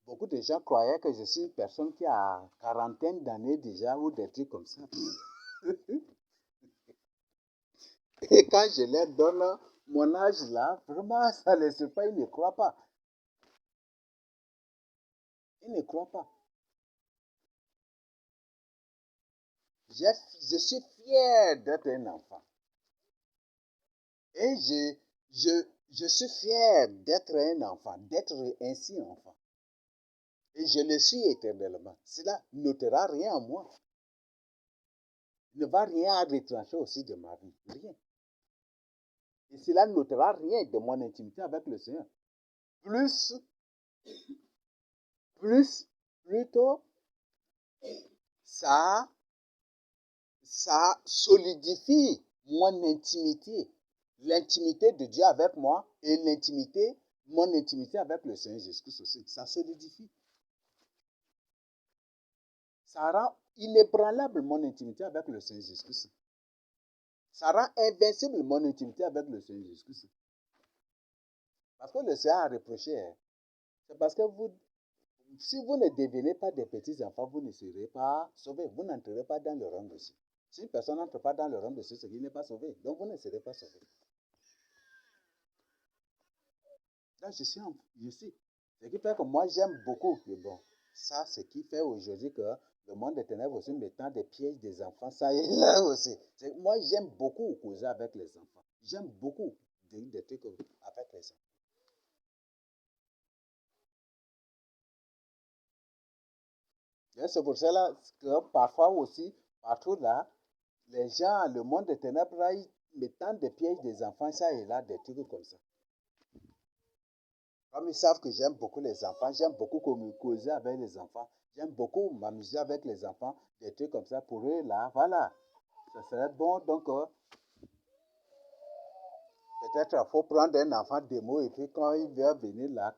Beaucoup de gens croyaient que je suis une personne qui a quarantaine d'années déjà ou des trucs comme ça. Et quand je leur donne mon âge là, vraiment, ça ne les surprend pas, ils ne croient pas. Ils ne croient pas. Je suis fier d'être un enfant. Et je suis fier d'être un enfant, d'être ainsi enfant. Et je le suis éternellement. Cela n'ôtera rien en moi. Il ne va rien retrancher aussi de ma vie. Rien. Et cela n'ôtera rien de mon intimité avec le Seigneur. Plutôt, ça, ça solidifie mon intimité. L'intimité de Dieu avec moi et mon intimité avec le Seigneur Jésus-Christ aussi. Ça solidifie. Ça rend inébranlable mon intimité avec le Seigneur Jésus-Christ. Ça rend invincible mon intimité avec le Seigneur Jésus-Christ. Parce que le Seigneur a reproché, hein, c'est parce que si vous ne devenez pas des petits enfants, vous ne serez pas sauvés. Vous n'entrerez pas dans le royaume de Dieu. Si une personne n'entre pas dans le royaume de Dieu, c'est qu'il n'est pas sauvé. Donc vous ne serez pas sauvés. Là, je suis. Ce qui fait que moi, j'aime beaucoup. Mais bon, ça, ce qui fait aujourd'hui que le monde des ténèbres aussi mettant des pièges des enfants, ça est là aussi. Moi, j'aime beaucoup causer avec les enfants. J'aime beaucoup dire des trucs avec les enfants. Et c'est pour cela que parfois aussi, partout là, les gens, le monde des ténèbres, là, ils mettant des pièges des enfants, ça et là, des trucs comme ça. Comme ils savent que j'aime beaucoup les enfants, j'aime beaucoup causer avec les enfants, j'aime beaucoup m'amuser avec les enfants, des trucs comme ça pour eux là, voilà. Ça serait bon, donc peut-être il faut prendre un enfant démo et puis quand il vient venir là,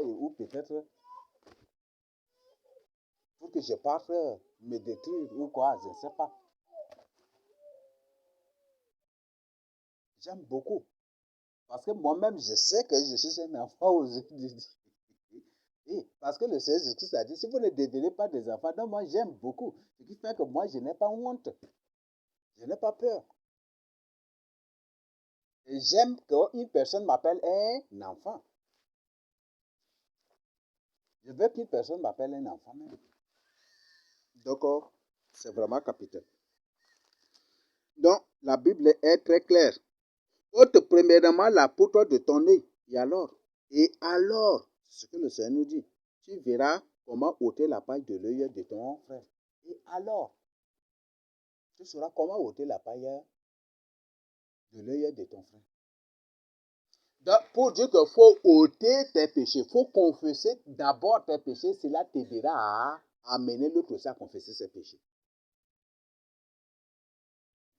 ou peut-être pour que je parte me détruire ou quoi, je ne sais pas. J'aime beaucoup. Parce que moi-même, je sais que je suis un enfant aujourd'hui. Et parce que le Seigneur Jésus a dit, si vous ne devenez pas des enfants, donc moi j'aime beaucoup. Ce qui fait que moi je n'ai pas honte. Je n'ai pas peur. Et j'aime qu'une personne m'appelle un enfant. Je veux qu'une personne m'appelle un enfant même. Donc, c'est vraiment capital. Donc, la Bible est très claire. Ôte premièrement la poutre de ton œil. Et alors, c'est ce que le Seigneur nous dit, tu verras comment ôter la paille de l'œil de ton frère. Et alors, tu sauras comment ôter la paille de l'œil de ton frère. Donc, pour dire qu'il faut ôter tes péchés, il faut confesser d'abord tes péchés, cela t'aidera à amener l'autre aussi à confesser ses péchés.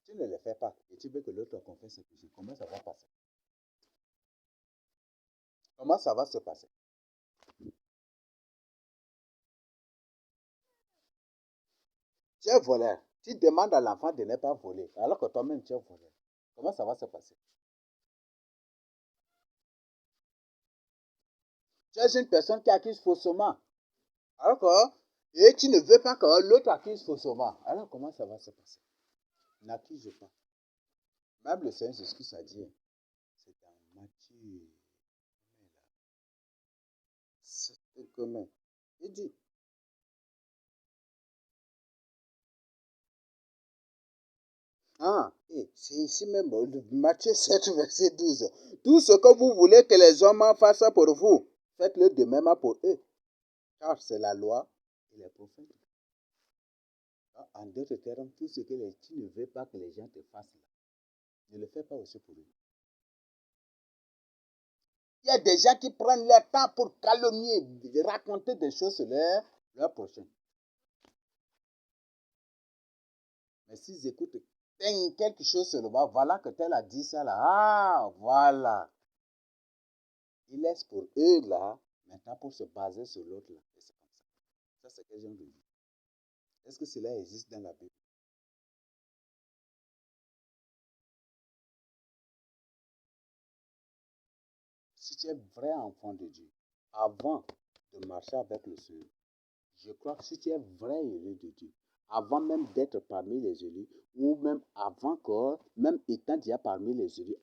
Tu ne le fais pas et tu veux que l'autre confesse ses péchés, comment ça va passer? Comment ça va se passer? Tu es voleur. Tu demandes à l'enfant de ne pas voler, alors que toi-même tu es voleur. Comment ça va se passer? Tu es une personne qui accuse faussement, alors que et tu ne veux pas que l'autre accuse faussement. Alors comment ça va se passer? N'accuse pas. Même le Seigneur Jésus a dit, c'est dans Matthieu. C'est comment? Il dit, c'est ici même, Matthieu 7, verset 12. Tout ce que vous voulez que les hommes fassent pour vous, faites-le de même pour eux. Car c'est la loi et les prophètes. En d'autres termes, tout ce que tu ne veux pas que les gens te fassent là, ne le fais pas aussi pour eux. Il y a des gens qui prennent leur temps pour calomnier, raconter des choses sur leur prochain. Mais s'ils écoutent quelque chose sur le bas, voilà que tel a dit ça là. Ah, voilà. Ils laissent pour eux là, maintenant pour se baser sur l'autre là. Et c'est comme ça. Ça, c'est quel genre de vie? Est-ce que cela existe dans la Bible? Si tu es vrai enfant de Dieu, avant de marcher avec le Seigneur, je crois que si tu es vrai élu de Dieu, avant même d'être parmi les élus, ou même avant que, même étant déjà parmi les élus,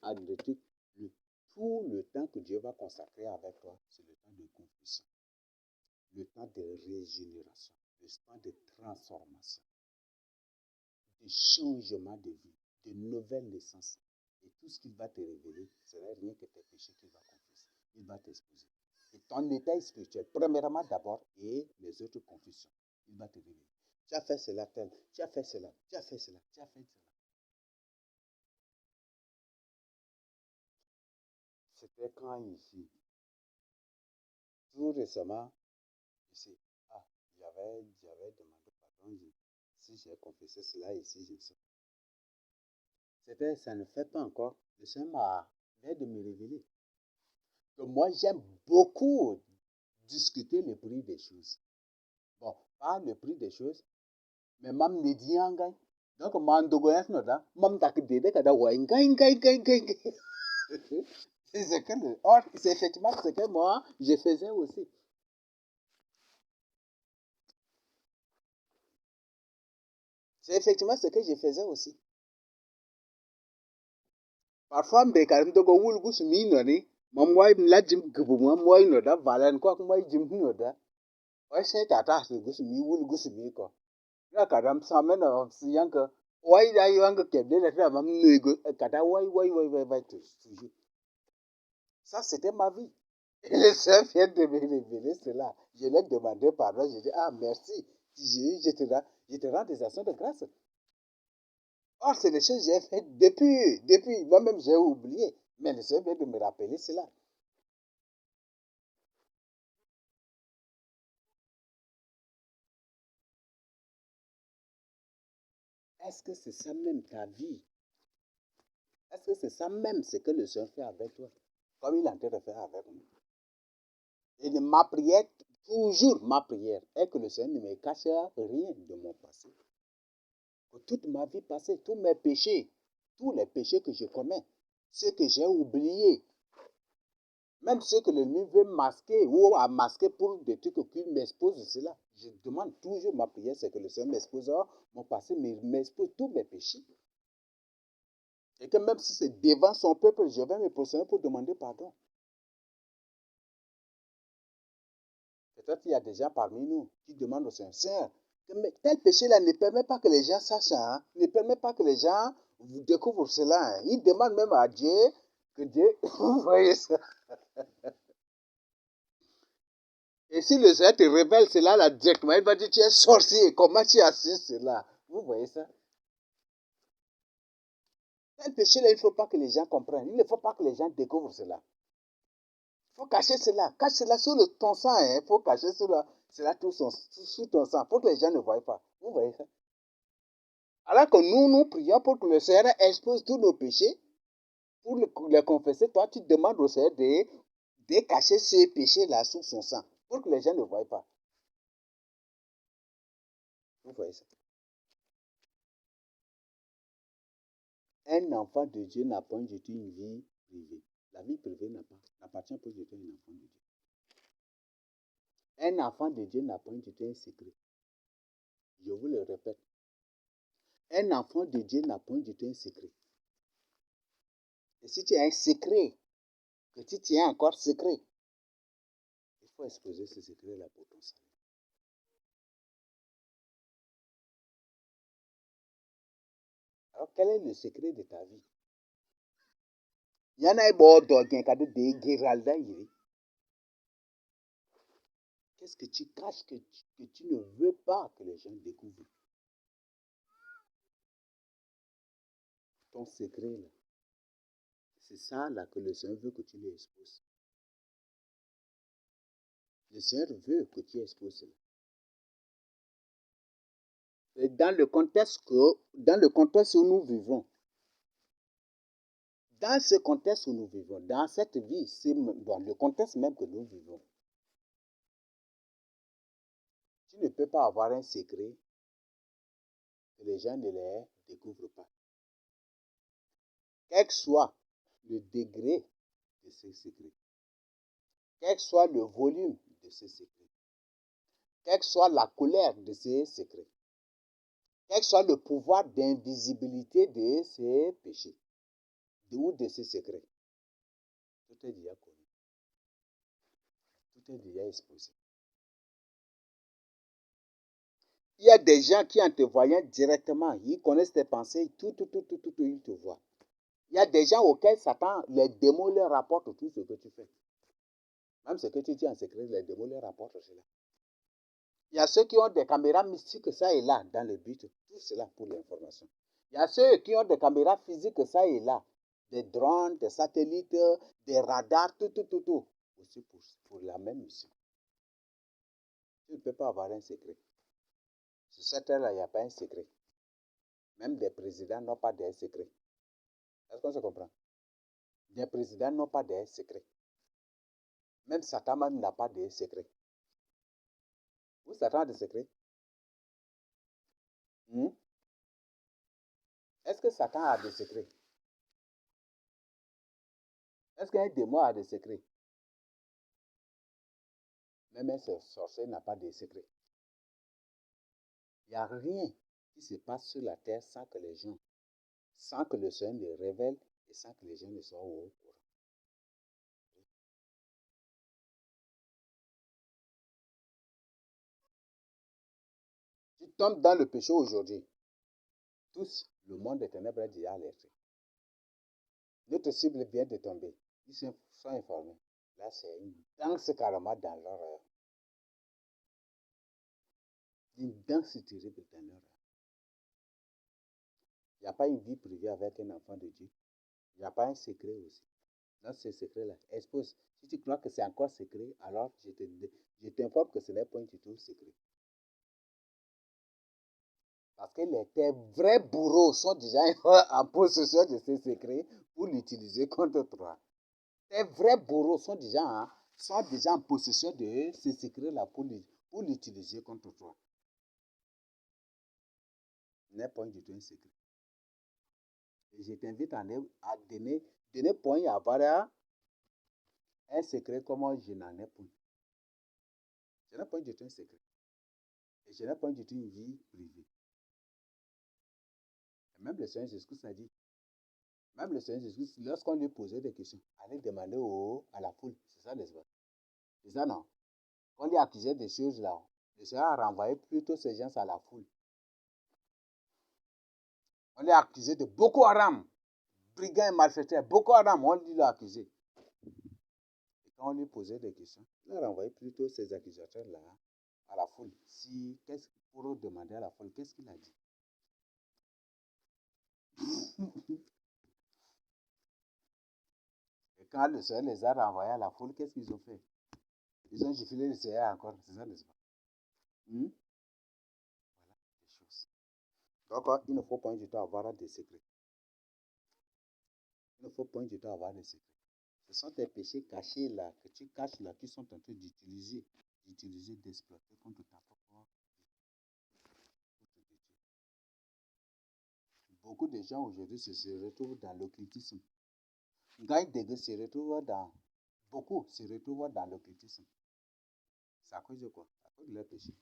tout le temps que Dieu va consacrer avec toi, c'est le temps de confession, le temps de régénération, le temps de transformation, de changement de vie, de nouvelle naissance. Et tout ce qu'il va te révéler, ce n'est rien que tes péchés qu'il va confesser. Il va t'exposer. Et ton état spirituel, premièrement d'abord, et les autres confessions, il va te révéler. Tu as fait cela, tel, tu as fait cela, tu as fait cela, tu as fait cela. C'était quand ici, tout récemment, ici, j'avais demandé pardon, si j'ai confessé cela ici, je sais. Ça ne fait pas encore. Le Seigneur vient de me révéler que moi, j'aime beaucoup discuter le prix des choses. Bon, pas le prix des choses, mais même ne dit en gagne. Donc, mandogo est noda, même dak dede kada wa ngai. C'est effectivement ce que moi, je faisais aussi. C'est effectivement ce que je faisais aussi. Parfois, mbekarim to go wul gus mi noni, mam wai la jim gubu mam wai noda, valen ko mai jim noda. Wai sai tata su gus mi wul gus mi ko. Ya kadam samen of yanka. Wai da yanga kebde la mam nego kada wai toujours. Ça, c'était ma vie. Et le Seigneur vient de me révéler cela. Je l'ai demandé pardon. Je dis, ah, merci. Je te rends des actions de grâce. Or, c'est des choses que j'ai faites depuis. Moi-même, j'ai oublié. Mais le Seigneur vient de me rappeler cela. Est-ce que c'est ça même ta vie? Est-ce que c'est ça même ce que le Seigneur fait avec toi? Comme il est en train de faire avec moi. Et ma prière, toujours ma prière, est que le Seigneur ne me cache rien de mon passé. Que toute ma vie passée, tous mes péchés, tous les péchés que je commets, ceux que j'ai oubliés, même ceux que l'ennemi veut masquer ou à masquer pour des trucs qu'il m'expose de cela. Je demande toujours ma prière, c'est que le Seigneur m'expose mon passé, mais m'expose tous mes péchés. Et que même si c'est devant son peuple, je vais me poser pour demander pardon. Peut-être qu'il y a des gens parmi nous qui demandent au Seigneur, Seigneur, tel péché-là ne permet pas que les gens sachent, hein, ne permet pas que les gens découvrent cela. Hein. Il demande même à Dieu que Dieu, vous voyez ça. Et si le Seigneur te révèle cela là directement, il va dire, tu es sorcier, comment tu as su cela? Vous voyez ça? Tel péché-là, il ne faut pas que les gens comprennent. Il ne faut pas que les gens découvrent cela. Il faut cacher cela. Cache cela sous ton sang. Il faut cacher cela sous ton sang pour que les gens ne voient pas. Vous voyez ça? Alors que nous prions pour que le Seigneur expose tous nos péchés, pour les confesser. Toi, tu demandes au Seigneur de cacher ces péchés-là sous son sang, pour que les gens ne voient pas. Vous voyez ça? Un enfant de Dieu n'a pas du tout une vie privée. La vie privée n'appartient pas du tout à un enfant de Dieu. Un enfant de Dieu n'a pas du tout un secret. Je vous le répète. Un enfant de Dieu n'a point du tout un secret. Et si tu as un secret, que tu tiens encore secret, il faut exposer ce secret-là pour ton salut. Alors, quel est le secret de ta vie? Il y en a un cadeau de Giralda. Qu'est-ce que tu caches que tu ne veux pas que les gens découvrent? Ton secret, là. C'est ça, là, que le Seigneur veut que tu lui exposes. Le Seigneur veut que tu exposes cela. Et dans le contexte où nous vivons, dans ce contexte où nous vivons, dans cette vie, c'est dans le contexte même que nous vivons, tu ne peux pas avoir un secret que les gens ne les découvrent pas. Quel que soit le degré de ce secret, quel que soit le volume de ce secret, quelle que soit la couleur de ces secrets, quel que soit le pouvoir d'invisibilité de ces péchés ou de ces secrets, tout est déjà connu, tout est déjà exposé. Il y a des gens qui, en te voyant directement, ils connaissent tes pensées, tout, ils te voient. Il y a des gens auxquels Satan, les démons leur rapportent tout ce que tu fais. Même ce que tu dis en secret, les démons leur rapportent cela. Il y a ceux qui ont des caméras mystiques, ça et là, dans le but, tout cela pour l'information. Il y a ceux qui ont des caméras physiques, ça et là, des drones, des satellites, des radars, tout, aussi pour la même mission. Tu ne peux pas avoir un secret. Sur cette terre-là, il n'y a pas un secret. Même des présidents n'ont pas de secret. Est-ce qu'on se comprend? Des présidents n'ont pas de secret. Même Satan même n'a pas de secret. Vous, Satan a des secrets? Est-ce que Satan a des secrets? Est-ce qu'un démon a des secrets? Même un sorcier n'a pas de secret. Il n'y a rien qui se passe sur la terre sans que les gens, sans que le Seigneur le révèle et sans que les gens ne soient au courant. Tu tombes dans le péché aujourd'hui. Tous, le monde des ténèbres est déjà alerté. Notre cible vient de tomber. Ils sont informés. Là, c'est une danse carrément dans l'horreur. Une danse terrible dans l'horreur. Il n'y a pas une vie privée avec un enfant de Dieu. Il n'y a pas un secret aussi. Dans ce secret-là, expose. Si tu crois que c'est encore secret, alors je t'informe que ce n'est pas du tout secret. Parce que tes vrais bourreaux sont déjà en possession de ces secrets pour l'utiliser contre toi. Tes vrais bourreaux sont déjà en possession de ces secrets-là pour l'utiliser contre toi. Ce n'est pas du tout un secret. Et je t'invite à donner point à avoir un secret comme je n'en ai point. Je n'ai pas du tout un secret. Et je n'ai pas du tout une vie privée. Et même le Seigneur Jésus a dit, même le Seigneur Jésus, lorsqu'on lui posait des questions, allait demander à la foule. C'est ça, n'est-ce pas? C'est ça, non? Quand on lui accusait des choses là, le Seigneur a renvoyé plutôt ces gens à la foule. On lui a accusé de Boko Haram, brigands et malfaiteurs. Boko Haram, on lui l'a accusé. Et quand on lui posait des questions, il a renvoyé plutôt ces accusateurs-là à la foule. Pour demander à la foule, qu'est-ce qu'il a dit? Et quand le Seigneur les a renvoyés à la foule, qu'est-ce qu'ils ont fait? Ils ont giflé le Seigneur encore, c'est ça, n'est-ce pas? Voilà les choses. Donc, il ne faut pas du tout avoir des secrets. Il ne faut pas du tout avoir des secrets. Ce sont tes péchés cachés là, que tu caches là, qui sont en train d'utiliser, d'exploiter contre ta propre vie. Beaucoup de gens aujourd'hui se retrouvent dans l'occultisme. Beaucoup se retrouvent dans l'occultisme. C'est à cause de quoi? À cause de leur péché.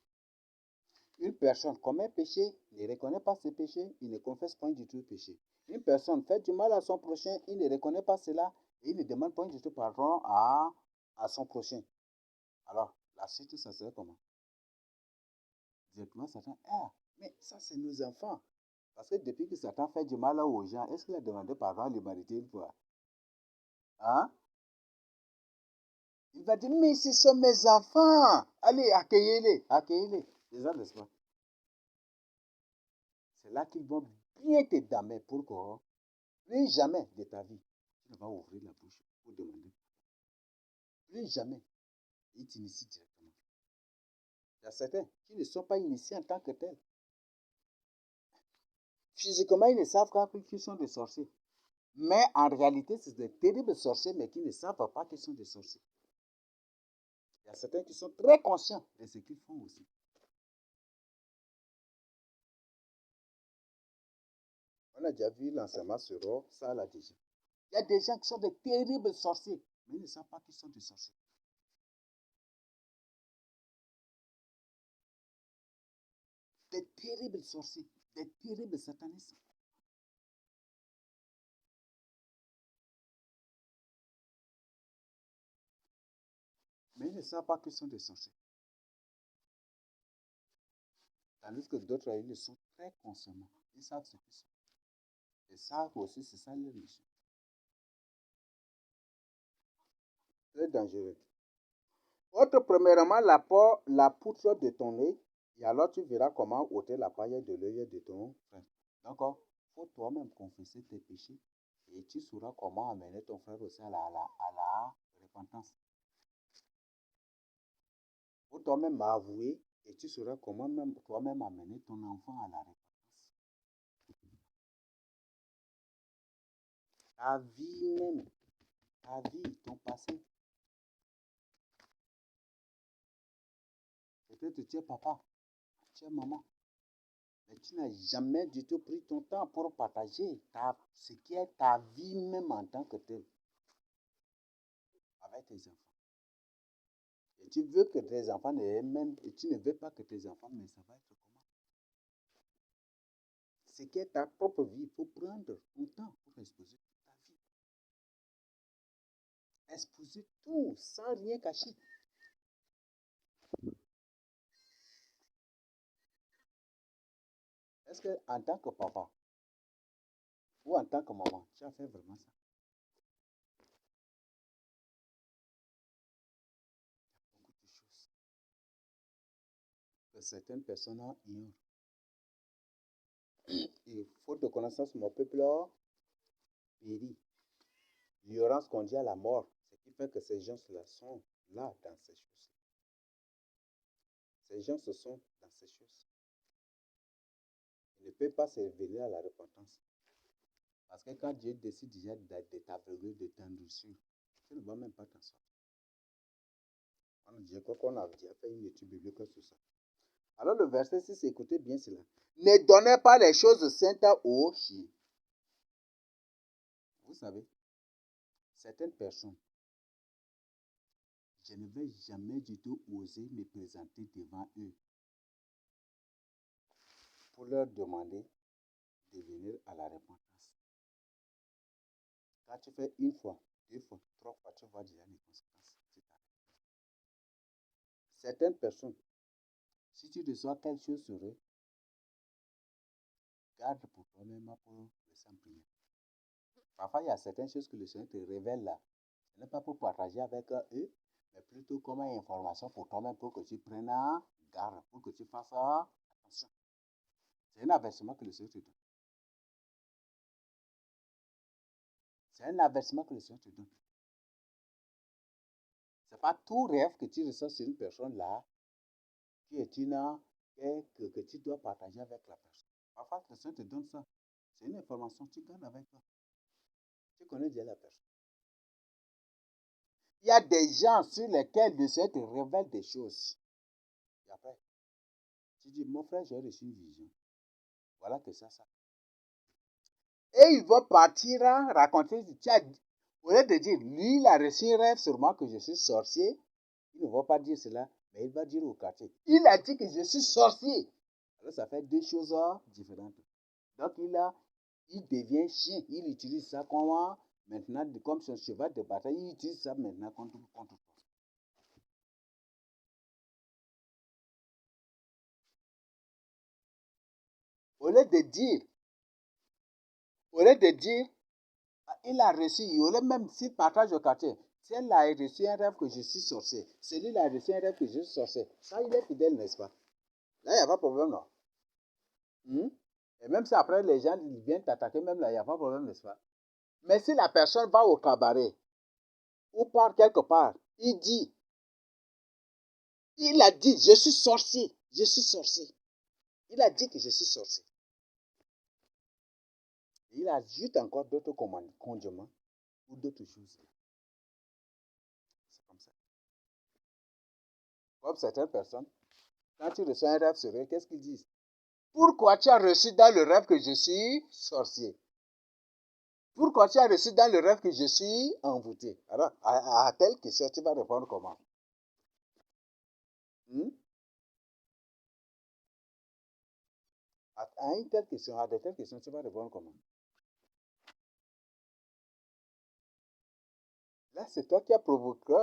Une personne commet un péché, il ne reconnaît pas ses péchés, il ne confesse point du tout le péché. Une personne fait du mal à son prochain, il ne reconnaît pas cela et il ne demande point du tout pardon à son prochain. Alors, la suite, ça serait comment? Directement, Satan, mais ça, c'est nos enfants. Parce que depuis que Satan fait du mal aux gens, est-ce qu'il a demandé pardon à l'humanité une fois? Hein? Il va dire, mais ce sont mes enfants. Allez, accueillez-les, accueillez-les. Déjà, n'est-ce pas? C'est là qu'ils vont bien te damer pour que plus jamais de ta vie, tu ne vas ouvrir la bouche pour demander. Plus jamais. Ils t'initient directement. Il y a certains qui ne sont pas initiés en tant que tels. Physiquement, ils ne savent pas qu'ils sont des sorciers. Mais en réalité, c'est des terribles sorciers, mais qui ne savent pas qu'ils sont des sorciers. Il y a certains qui sont très conscients de ce qu'ils font aussi. On a déjà vu l'enseignement sur ça là déjà. Il y a des gens qui sont des terribles sorciers, mais ils ne savent pas qu'ils sont des sorciers. Des terribles sorciers, des terribles satanistes. Mais ils ne savent pas qu'ils sont des sorciers. Tandis que d'autres, ils le sont très consciemment. Ils savent ce qu'ils sont. Ils savent aussi, c'est ça leur mission. Très dangereux. Ôte premièrement la poutre de ton œil, et alors tu verras comment ôter la paille de l'œil de ton frère. Donc, il faut toi-même confesser tes péchés et tu sauras comment amener ton frère aussi à la repentance. Il faut toi-même avouer et tu sauras comment même toi-même amener ton enfant à la repentance. Ta vie même, ta vie, ton passé. Peut-être tu es papa, tu es maman. Mais tu n'as jamais du tout pris ton temps pour partager ce qui est ta vie même en tant que tel avec tes enfants. Et tu veux que tes enfants même, et tu ne veux pas que tes enfants, mais ça va être comment? Ce qui est ta propre vie, il faut prendre ton temps pour exposer toute ta vie. Exposer tout, sans rien cacher. Est-ce qu'en tant que papa ou en tant que maman, tu as fait vraiment ça? Beaucoup de choses que certaines personnes ignorent. Et faute de connaissance, mon peuple périt. L'ignorance conduit à la mort, ce qui fait que ces gens-là sont là dans ces choses. Ces gens se sont dans ces choses. Ils ne peuvent pas se révéler à la repentance. Parce que quand Dieu décide déjà de t'aveugler, de t'endurcir, tu ne vas même pas t'en sortir. On a déjà fait une étude biblique sur ça. Alors le verset 6, écoutez bien cela. Ne donnez pas les choses saintes aux chiens. Vous savez, certaines personnes, je ne vais jamais du tout oser me présenter devant eux pour leur demander de venir à la repentance. Quand tu fais une fois, deux fois, trois fois, tu vois déjà les conséquences. Certaines personnes, si tu reçois quelque chose sur eux, garde pour toi-même pour le sang prier. Parfois, il y a certaines choses que le Seigneur te révèle là. Ce n'est pas pour partager avec eux, mais plutôt comme une information pour toi-même pour que tu prennes garde, pour que tu fasses attention. C'est un avertissement que le Seigneur te donne. C'est un avertissement que le Seigneur te donne. Ce n'est pas tout rêve que tu reçois sur une personne là qui est que tu dois partager avec la personne. Parfois, le Seigneur te donne ça. C'est une information que tu gardes avec toi. Tu connais déjà la personne. Il y a des gens sur lesquels le Seigneur te révèle des choses. Et après, tu dis, mon frère, j'ai reçu une vision. Voilà que ça. Et il va partir raconter, au lieu de dire, lui, il a reçu un rêve sûrement que je suis sorcier, il ne va pas dire cela, mais il va dire au quartier, il a dit que je suis sorcier. Alors, ça fait deux choses différentes. Donc, il devient chien. Il utilise ça maintenant, comme son cheval de bataille, il utilise ça maintenant contre toi. Au lieu de dire, il a reçu, au lieu même s'il partage au quartier, si elle a reçu un rêve que je suis sorcier, celui-là a reçu un rêve que je suis sorcier, ça, il est fidèle, n'est-ce pas? Là, il n'y a pas de problème, non? Hmm? Et même si après les gens viennent t'attaquer, même là, il n'y a pas de problème, n'est-ce pas? Mais si la personne va au cabaret ou part quelque part, il a dit, je suis sorcier, je suis sorcier. Il a dit que je suis sorcier. Il ajoute encore d'autres condiments ou d'autres choses. C'est comme ça. Comme certaines personnes, quand tu reçois un rêve sur eux, qu'est-ce qu'ils disent? Pourquoi tu as reçu dans le rêve que je suis sorcier? Pourquoi tu as reçu dans le rêve que je suis envoûté? Alors, à telle question, tu vas répondre comment? Hmm? À une telle question, à de telles questions, tu vas répondre comment? Là, c'est toi qui as provoqué,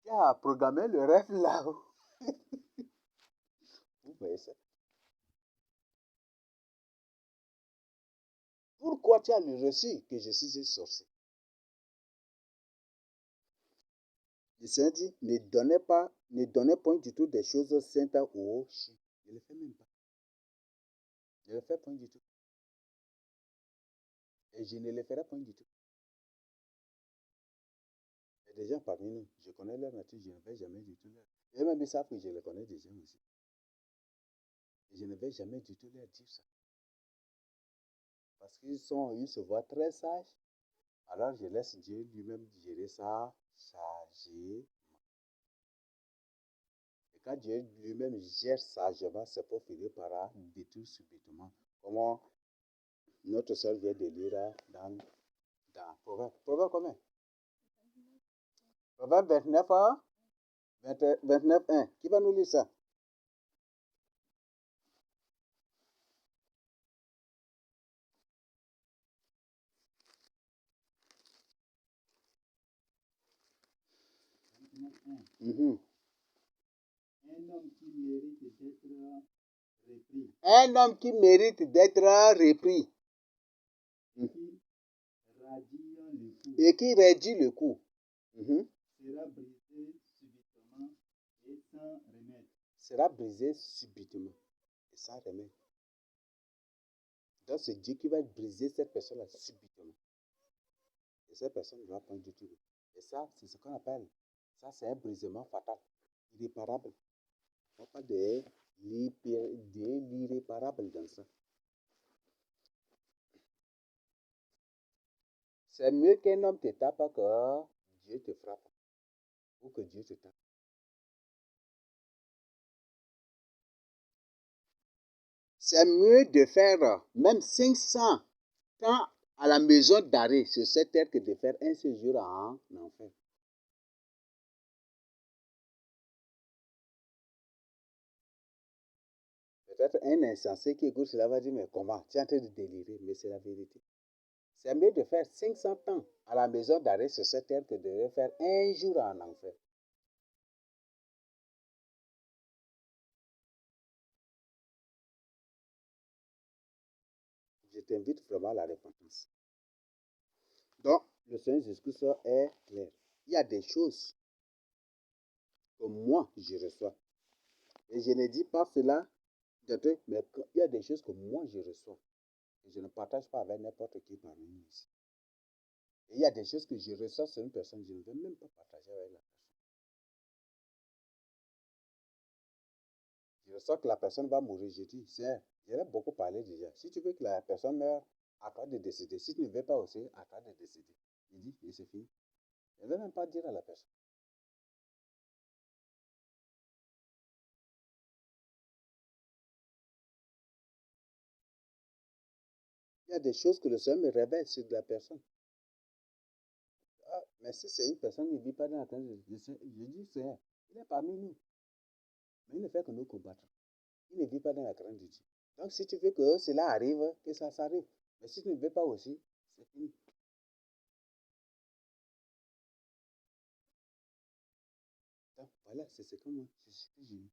qui as programmé le rêve là-haut. Vous voyez ça? Pourquoi tu as le reçu que je suis un sorcier? Le Seigneur dit, ne donnez point du tout des choses saintes aux chiens. Ne le fais même pas. Ne le fais point du tout. Et je ne le ferai point du tout. Il y a des gens parmi nous, je connais leur nature, je ne vais jamais du tout leur. Et même ils savent que je les connais déjà aussi. Et je ne vais jamais du tout leur dire ça. Parce qu'ils se voient très sages. Alors je laisse Dieu lui-même gérer ça sagement. Et quand Dieu lui-même gère sagement, c'est pour finir par détruire subitement. Comment notre soeur vient de lire dans Proverbe. Proverbe combien? Proverbe 29, 29, 1. Qui va nous lire ça? Mhm. Un homme qui mérite d'être repris. Mhm. Et qui raidit le cou. Mhm. Sera brisé subitement et sans remède. Donc c'est Dieu qui va briser cette personne-là subitement. Et cette personne ne va pas du tout. Et ça, c'est ce qu'on appelle, ça c'est un brisement fatal, irréparable. Il n'y a pas de l'irréparable dans ça. C'est mieux qu'un homme te tape que Dieu te frappe ou que Dieu te tape. C'est mieux de faire même 500 temps à la maison d'arrêt sur cette terre que de faire un séjour en enfer. Peut-être un insensé qui écoute cela va dire, mais comment? Tu es en train de délirer, mais c'est la vérité. C'est mieux de faire 500 ans à la maison d'arrêt sur cette terre que de faire un jour en enfer. Je t'invite vraiment à la repentance. Donc, le Seigneur Jésus-Christ est clair. Il y a des choses que moi, je reçois. Et je ne dis pas cela, mais il y a des choses que moi, je reçois. Et je ne partage pas avec n'importe qui parmi nous ici. Et il y a des choses que je reçois sur une personne, je ne veux même pas partager avec la personne. Je reçois que la personne va mourir. Je dis, Seigneur, j'en ai beaucoup parlé déjà. Si tu veux que la personne meure, à toi de décider. Si tu ne veux pas aussi, à toi de décider. Il dit, et c'est fini. Je ne vais même pas dire à la personne. Il y a des choses que le Seigneur me révèle sur la personne. Ah, mais si c'est une personne qui ne vit pas dans la crainte de Dieu, je dis, Seigneur, il est parmi nous. Mais il ne fait que nous combattre. Il ne vit pas dans la crainte de Dieu. Donc, si tu veux que cela arrive, que ça s'arrive. Mais si tu ne veux pas aussi, c'est fini. Donc, voilà, c'est ce que moi, c'est ce que je dis.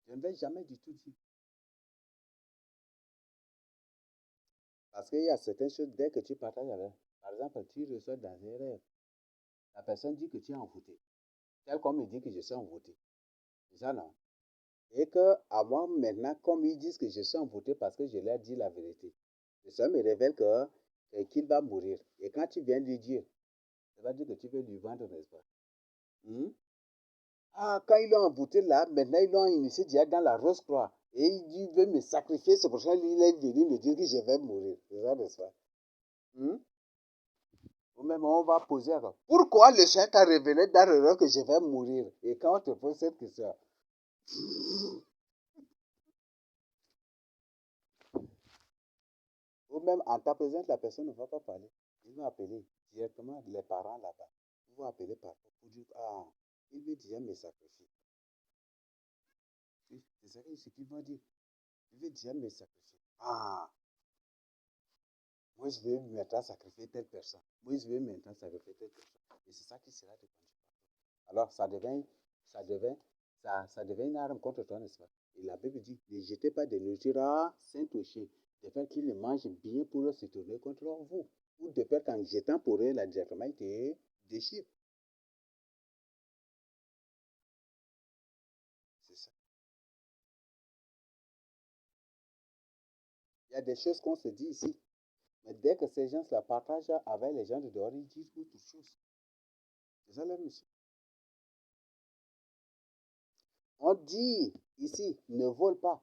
Je ne vais jamais du tout dire. Parce qu'il y a certaines choses, dès que tu partages avec, par exemple, tu reçois dans un rêve, la personne dit que tu es envoûté. Tel qu'on me dit que je suis envoûté. C'est ça, non? Et que, à moi, maintenant, comme ils disent que je suis envoûté parce que je leur dis la vérité, ça me révèle qu'il va mourir. Et quand tu viens lui dire, ça va dire que tu veux lui vendre, n'est-ce pas? Hmm? Ah, quand ils l'ont embouté là, maintenant ils l'ont initié déjà dans la Rose-Croix. Et il dit, il veut me sacrifier, c'est pour ça qu'il est venu me dire que je vais mourir. C'est ça, n'est-ce pas? Hmm? Ou même on va poser alors, pourquoi le Seigneur t'a révélé dans le rêve que je vais mourir? Et quand on te pose cette question, ou même en ta présence, la personne ne va pas parler. Ils vont appeler directement les parents là-bas. Ils vont appeler par pour dire, ah, il veut déjà me sacrifier. Oui, c'est ça ce qu'ils vont dire. Il veut déjà me sacrifier. Ah, moi je vais maintenant sacrifier telle personne. Moi je vais maintenant sacrifier telle personne. Et c'est ça qui sera répandu. Alors ça devient une arme contre toi, n'est-ce pas? Et la Bible dit, ne jetez pas de nourriture à saint au chien, de peur qu'ils le mangent bien pour se tourner contre vous. Ou de peur qu'en jetant pour eux, la directement, ils te déchire. C'est ça. Il y a des choses qu'on se dit ici. Mais dès que ces gens se la partagent avec les gens de dehors, ils disent autre chose. C'est ça leur mission. On dit ici, ne vole pas.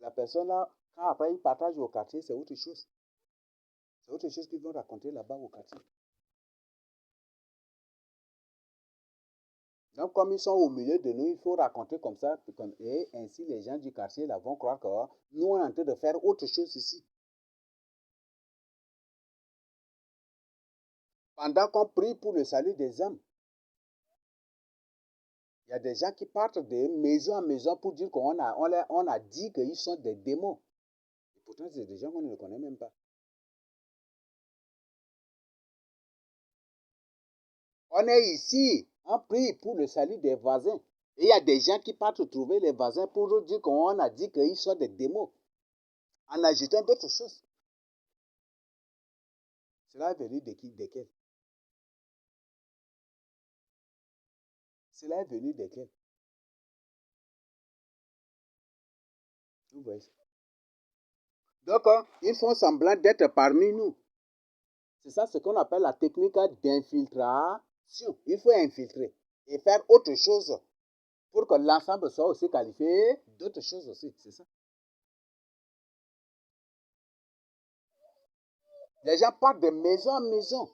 La personne là, quand après ils partagent au quartier, c'est autre chose. C'est autre chose qu'ils vont raconter là-bas au quartier. Donc, comme ils sont au milieu de nous, il faut raconter comme ça, et ainsi les gens du quartier là vont croire que nous, on est en train de faire autre chose ici. Pendant qu'on prie pour le salut des âmes, il y a des gens qui partent de maison en maison pour dire on a dit qu'ils sont des démons. Et pourtant, c'est des gens qu'on ne connaît même pas. On est ici, on prie pour le salut des voisins. Et il y a des gens qui partent trouver les voisins pour dire qu'on a dit qu'ils sont des démons, en ajoutant d'autres choses. Cela est venu de qui, desquels? Cela est venu desquels? Vous voyez. Donc, ils font semblant d'être parmi nous. C'est ça ce qu'on appelle la technique d'infiltration. Il faut infiltrer et faire autre chose pour que l'ensemble soit aussi qualifié d'autres choses aussi. C'est ça. Les gens partent de maison en maison.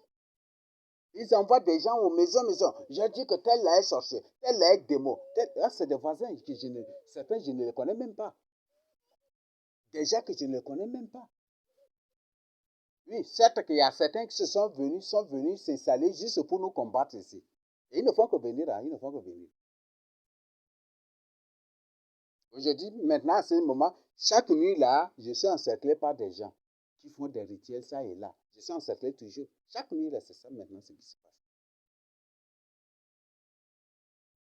Ils envoient des gens aux maisons en maison. Je dis que tel là est sorcier, tel là est démon. Là, c'est des voisins que certains, je ne les connais même pas. Des gens que je ne les connais même pas. Oui, certes qu'il y a certains qui sont venus s'installer juste pour nous combattre ici. Et ils ne font que venir, hein, ils ne font que venir. Aujourd'hui, maintenant, à ce moment, chaque nuit là, je suis encerclé par des gens qui font des rituels ça et là. Je suis encerclé toujours. Chaque nuit là, c'est ça maintenant ce qui se passe.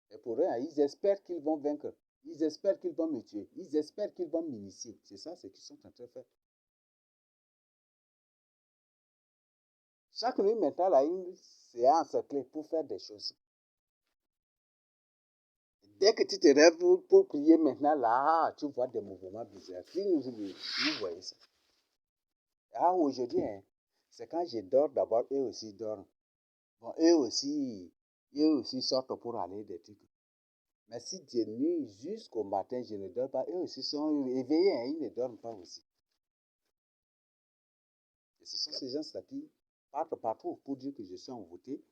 Et pour eux, hein, ils espèrent qu'ils vont vaincre. Ils espèrent qu'ils vont me tuer. Ils espèrent qu'ils vont m'initier. C'est ça ce qu'ils sont en train de faire. Chaque nuit maintenant là, c'est encerclé pour faire des choses. Dès que tu te rêves pour prier maintenant, là, tu vois des mouvements bizarres. Vous voyez ça. Ah, aujourd'hui, hein, c'est quand je dors d'abord, eux aussi dorment. Bon, eux aussi sortent pour aller des trucs. Mais si de nuit jusqu'au matin, je ne dors pas, eux aussi sont éveillés, hein, ils ne dorment pas aussi. Et ce sont ces gens-là qui partent partout pour dire que je suis envoûté,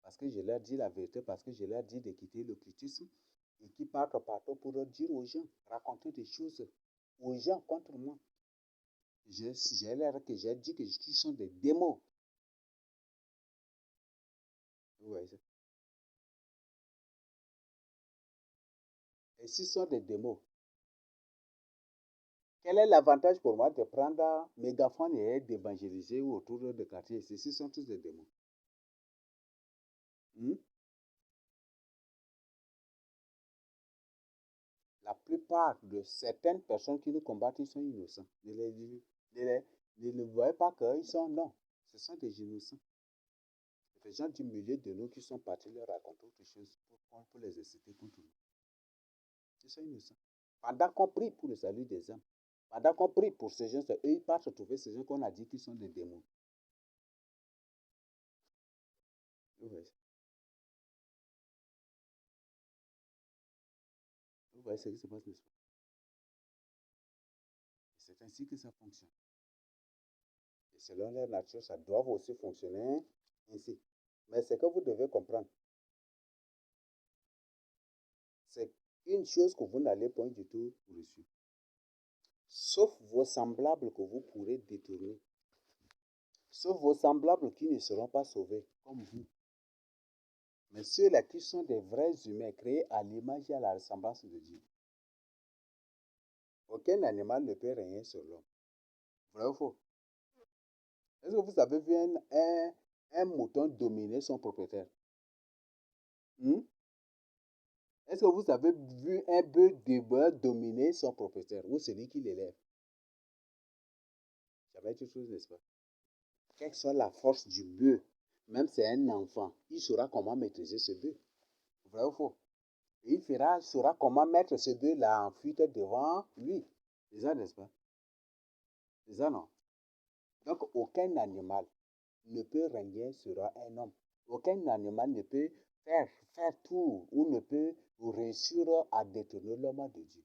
parce que je leur dis la vérité, parce que je leur dis de quitter l'occultisme, et qui partent partout pour dire aux gens, raconter des choses aux gens contre moi. J'ai l'air que j'ai dit qu'ils sont des démons. Vous voyez ça? Et si ce sont des démos, quel est l'avantage pour moi de prendre un mégaphone et d'évangéliser autour de quartier? Ceci sont tous des démons. La plupart de certaines personnes qui nous combattent, ils sont innocents. Ne les voyez pas qu'ils sont, non. Ce sont des innocents. Des gens du milieu de nous qui sont partis leur raconter autre chose pour les inciter contre nous. Ils sont innocents. Pendant qu'on prie pour le salut des âmes, pendant qu'on prie pour ces gens, eux, ils partent trouver ces gens qu'on a dit qu'ils sont des démons. Vous voyez ce qui se passe, n'est-ce pas? C'est ainsi que ça fonctionne. Et selon leur nature, ça doit aussi fonctionner ainsi. Mais ce que vous devez comprendre, c'est une chose que vous n'allez point du tout reçu. Sauf vos semblables que vous pourrez détourner. Sauf vos semblables qui ne seront pas sauvés, comme vous. Mais ceux-là qui sont des vrais humains, créés à l'image et à la ressemblance de Dieu. Aucun animal ne peut régner sur l'homme. Vrai ou faux? Est-ce que vous avez vu un mouton dominer son propriétaire? Est-ce que vous avez vu un bœuf dominer son propriétaire ou celui qui l'élève? J'avais autre chose, n'est-ce pas? Quelle que soit la force du bœuf, même si c'est un enfant, il saura comment maîtriser ce bœuf. Vrai ou faux? Il saura comment mettre ce bœuf-là en fuite devant lui. C'est ça, n'est-ce pas? C'est ça, non? Donc, aucun animal ne peut régner sur un homme. Aucun animal ne peut faire tout ou ne peut réussir à détourner l'homme de Dieu.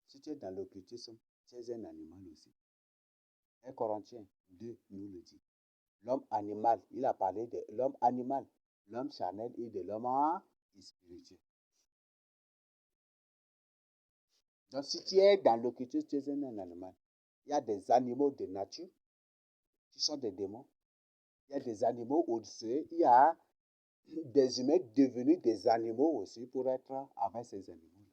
Si tu es dans l'occultisme, tu es un animal aussi. 1 Corinthiens 2 nous le dit. L'homme animal, il a parlé de l'homme animal, l'homme charnel et de l'homme spirituel. Donc, si tu es dans l'occultisme, tu es un animal. Il y a des animaux de nature qui sont des démons. Il y a des animaux au-dessus. Il y a des humains devenus des animaux aussi pour être avec ces animaux-là.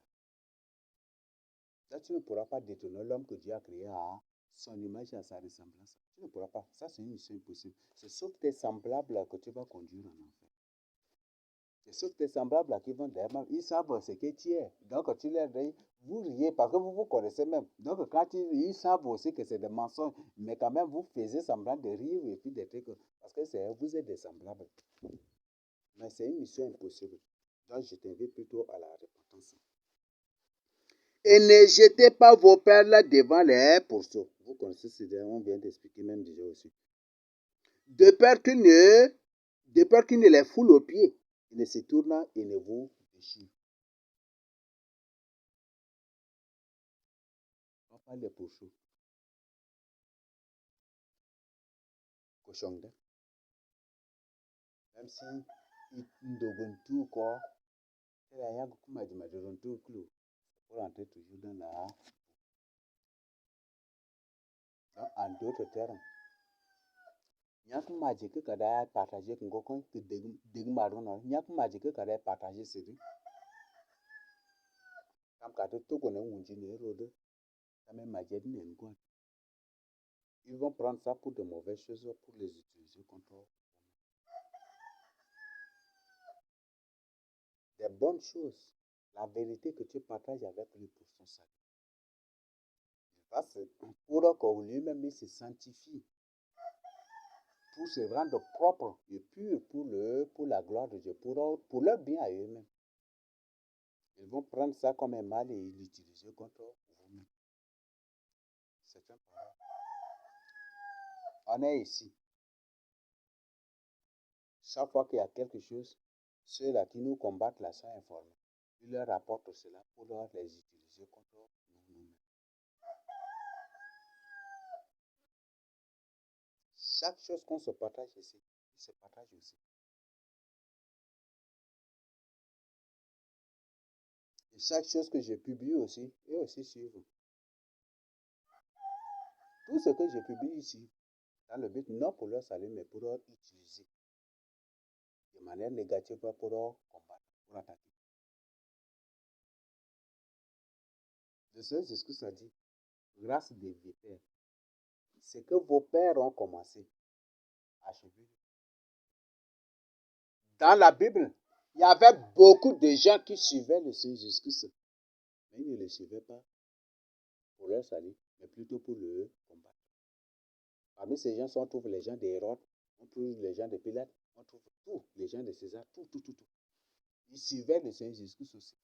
Là, tu ne pourras pas détourner l'homme que Dieu a créé à son image et à sa ressemblance. Tu ne pourras pas. Ça, c'est une mission impossible. C'est sauf tes semblables que tu vas conduire en enfer. C'est sauf tes semblables qui vont derrière. Ils savent ce que tu es. Donc, tu leur dis, vous riez parce que vous vous connaissez même. Donc, quand ils savent aussi que c'est des mensonges, mais quand même, vous faisiez semblant de rire et puis des trucs. Parce que vous êtes des semblables. Mais c'est une mission impossible. Donc, je t'invite plutôt à la repentance. Et ne jetez pas vos perles devant les pourceaux. Vous connaissez ce que on vient d'expliquer même déjà aussi. De peur qu'il ne les foule aux pieds. Il ne se tourne et ne vous déchire. On parle des pourceaux. Cochon. Même si il dogon tout quoi. Il y a un coup de tout clou. Pour entrer toujours dans la. Donc, en d'autres termes, nyak maji que kada partager ngo kon que deg maru no nyak maji que kada partager c'est dit kam kada to ko ne wunji ne rode kam maji ne ngo ils vont prendre ça pour de mauvaises choses pour les utiliser contre des bonnes choses, la vérité que tu partages avec lui pour son salut. Pour que lui-même il se sanctifie, pour se rendre propre et pur pour la gloire de Dieu, pour leur bien à eux-mêmes. Ils vont prendre ça comme un mal et l'utiliser contre vous-même. C'est un problème. On est ici. Chaque fois qu'il y a quelque chose, ceux-là qui nous combattent là sont informés. Ils leur rapportent cela pour les utiliser contre nous-mêmes. Chaque chose qu'on se partage ici, ils se partagent aussi. Et chaque chose que je publie aussi, eux aussi suivent. Tout ce que je publie ici, dans le but non pour leur salut, mais pour leur utiliser de manière négative pour leur combattre, pour attaquer. Le Seigneur Jésus a dit, grâce des vipères, c'est que vos pères ont commencé à achever. Dans la Bible, il y avait beaucoup de gens qui suivaient le Seigneur Jésus-Christ, mais ils ne le suivaient pas pour leur salut, mais plutôt pour le combattre. Parmi ces gens, on trouve les gens d'Hérode, on trouve les gens de Pilate, on trouve tous les gens de César, tout. Ils suivaient le Seigneur Jésus-Christ aussi.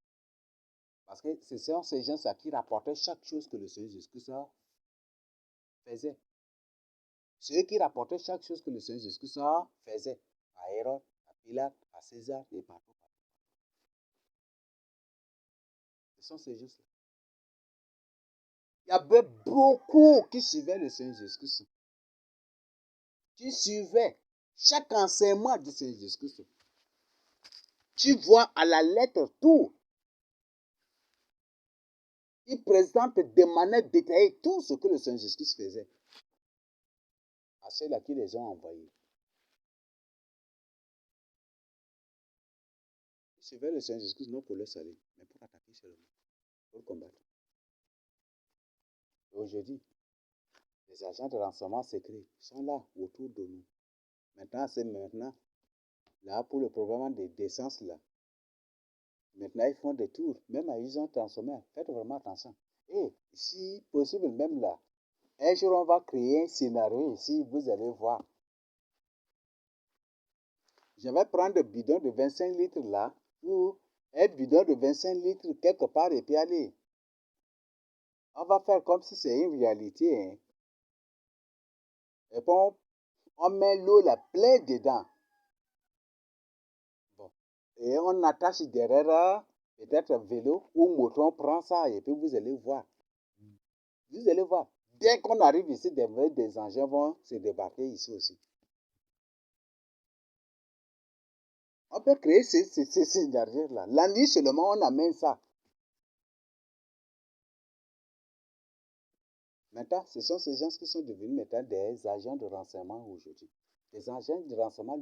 Parce que ce sont ces gens-là qui rapportaient chaque chose que le Seigneur Jésus-Christ faisait. Ceux qui rapportaient chaque chose que le Seigneur Jésus-Christ faisait à Hérode, à Pilate, à César et partout. Ce sont ces gens-là. Il y avait beaucoup qui suivaient le Seigneur Jésus-Christ. Qui suivaient chaque enseignement du Seigneur Jésus-Christ. Tu vois à la lettre tout. Il présente de manière détaillée tout ce que le Seigneur Jésus-Christ faisait à ceux-là qui les ont envoyés. Ils suivaient le Seigneur Jésus-Christ non pour le salut, mais pour attaquer seulement, pour le combattre. Et aujourd'hui, les agents de renseignement secrets sont là autour de nous. Maintenant, c'est maintenant, là, pour le programme de décence, là. Maintenant, ils font des tours, même à ils ont transformé. Faites vraiment attention. Et si possible, même là, un jour, on va créer un scénario ici, vous allez voir. Je vais prendre le bidon de 25 litres là, ou un bidon de 25 litres quelque part et puis aller. On va faire comme si c'est une réalité. Hein. Et puis on met l'eau là plein dedans. Bon. Et on attache derrière peut-être un vélo ou moto, on prend ça et puis vous allez voir. Vous allez voir. Dès qu'on arrive ici, des engins vont se débarquer ici aussi. On peut créer ces scénarios-là. La nuit seulement, on amène ça. Maintenant, ce sont ces gens qui sont devenus maintenant des agents de renseignement aujourd'hui. Des agents de renseignement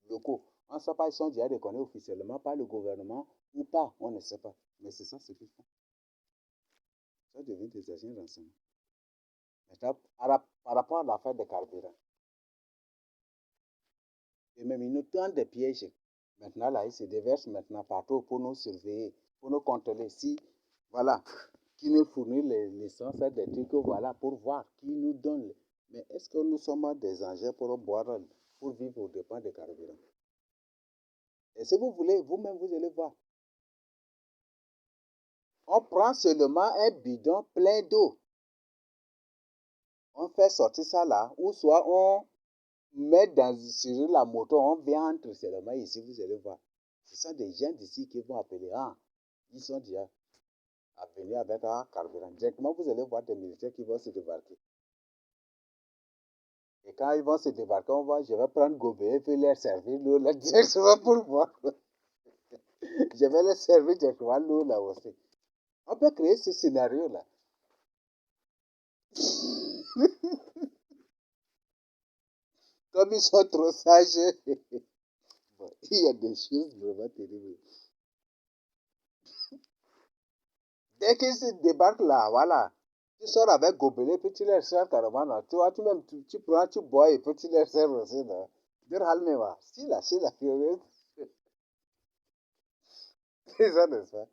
locaux. On ne sait pas, ils sont déjà reconnus officiellement par le gouvernement ou pas, on ne sait pas. Mais c'est ça ce qu'ils font. Ils sont devenus des agents de renseignement. Maintenant, par rapport à l'affaire des carburants, et même ils nous tendent des pièges. Maintenant, là, ils se déversent maintenant partout pour nous surveiller, pour nous contrôler. Si, voilà, qui nous fournit les licences, des trucs, voilà, pour voir qui nous donne. Mais est-ce que nous sommes des engins pour boire, pour vivre au dépens des carburants? Et si vous voulez, vous-même, vous allez voir. On prend seulement un bidon plein d'eau. On fait sortir ça là, ou soit on met sur la moto, on vient entre seulement ici, vous allez voir. Ce sont des gens d'ici qui vont appeler. Ah, ils sont déjà à venir avec un carburant. Directement, vous allez voir des militaires qui vont se débarquer. Et quand ils vont se débarquer, je vais prendre Gobé et puis leur servir l'eau là directement pour moi. Je vais leur servir directement l'eau là aussi. On peut créer ce scénario là. Comme ils sont trop sages, bon, il y a des choses vraiment terribles. Dès qu'ils se débarquent là, voilà. Tu sors avec Gobelet, puis tu les sers carrément là. Tu vois, tu prends, tu bois et puis tu les sers aussi là. Dire Halmewa, si la furieuse. C'est ça, n'est-ce pas?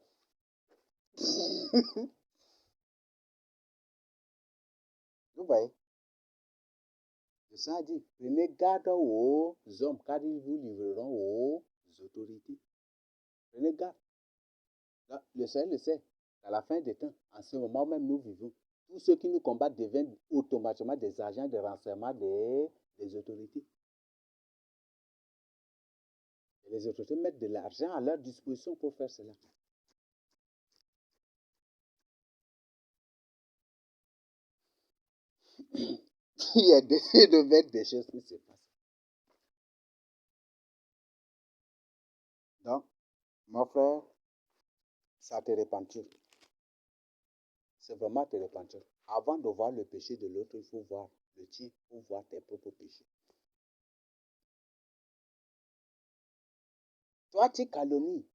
Vous voyez? Le sang dit, prenez garde aux hommes, car ils vous livreront aux autorités. Prenez garde. Là, le Seigneur le sait. À la fin des temps, en ce moment même, nous vivons. Tous ceux qui nous combattent deviennent automatiquement des agents de renseignement des autorités. Et les autorités mettent de l'argent à leur disposition pour faire cela. Il y a des choses qui se passent. Donc, mon frère, ça te repentir. C'est vraiment te repentir. Avant de voir le péché de l'autre, il faut voir le tien, il faut voir tes propres péchés. Toi, tu calomnies.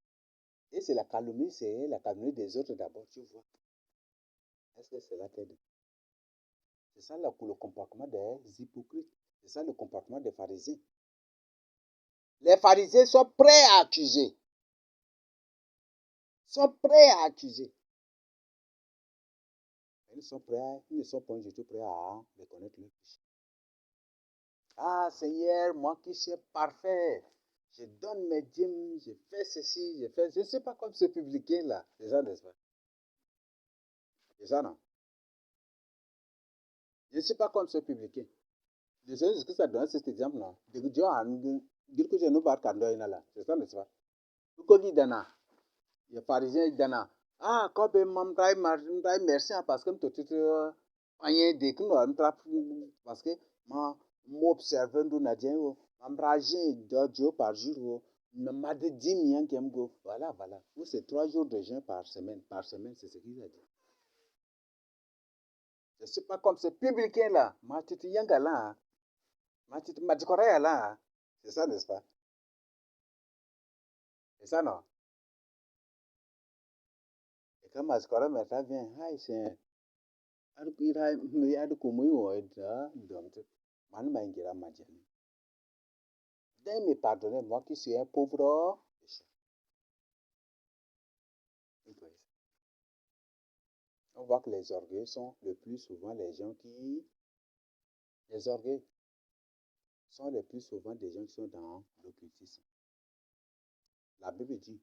Et c'est la calomnie des autres d'abord, tu vois. Est-ce que cela t'aide? C'est ça le comportement des hypocrites. C'est ça le comportement des pharisiens. Les pharisiens sont prêts à accuser. Sont prêts à accuser. Ils ne sont pas du tout prêts à reconnaître leur péché. Ah Seigneur, moi qui suis parfait, je donne mes dîmes, je fais ceci, je fais... Je ne suis pas comme ce publicain-là. C'est ça, n'est-ce pas? C'est ça, non? Je ne suis pas comme ce publicain. Je sais ce que ça donne cet exemple, non? Dire que je ne vais pas là. C'est ça, n'est-ce pas? Tout comme dit Dana, les pharisiens Dana. Ah, quand je merci parce que tu te panier de que nous parce que m'observe d'où n'a dit m'embrager Dieu par jour m'a dit 10 millions qui me go. Voilà, voilà. Ou c'est 3 jours de jeûne par semaine. Par semaine, c'est ce qu'il a dit. Je ne suis pas comme ce publicain là. Ma titi yanga là. Ma titi madikorea là. C'est ça, n'est-ce pas? C'est ça, non? Et quand Mascora maintenant vient, hi, c'est il y a de communes où donc, man mangira majani. Dès me pardonner, moi qui suis un pauvre pécheur. On voit que les orgueils sont le plus souvent les gens qui. Les orgueils sont le plus souvent des gens qui sont dans l'occultisme. La Bible dit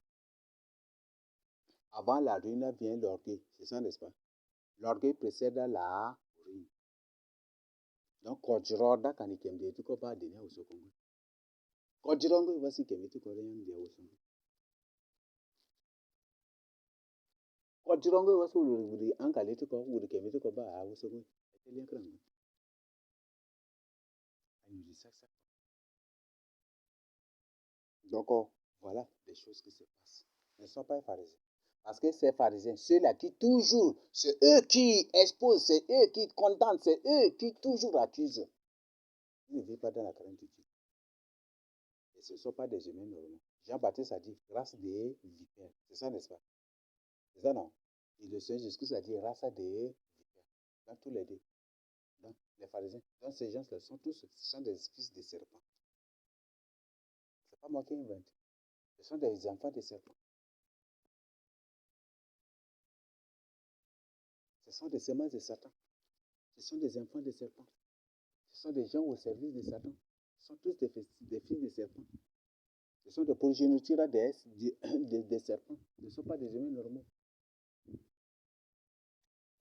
avant la ruine vient l'orgueil. C'est ça, n'est-ce pas? L'orgueil précède la ruine. Donc, quand tu regardes, quand tu es tu peux pas donner au second. Quand tu regardes, voici que tu peux rien dire au second. Quand tu regardes, voici que tu peux rien dire au second. Donc, voilà des choses qui se passent. Ils ne sont pas pharisiens. Parce que ces pharisiens, ceux-là qui toujours, c'est eux qui exposent, c'est eux qui condamnent, c'est eux qui toujours accusent. Ils ne vivent pas dans la crainte de Dieu. Et ce ne sont pas des humains normaux. Jean-Baptiste a dit race des vipères. C'est ça, n'est-ce pas? C'est ça, non? Et le Seigneur Jésus a dit race des vipères. Dans tous les deux. Donc, les pharisiens. Donc, ces gens-là sont tous, ce sont des fils de serpents. Ce n'est pas moi qui invente. Ce sont des enfants de serpents. Ce sont des semences de Satan. Ce sont des enfants de serpents. Ce sont des gens au service de Satan. Ce sont tous des fils de serpents. Ce sont des progénitures des serpents. Ce ne sont pas des humains normaux.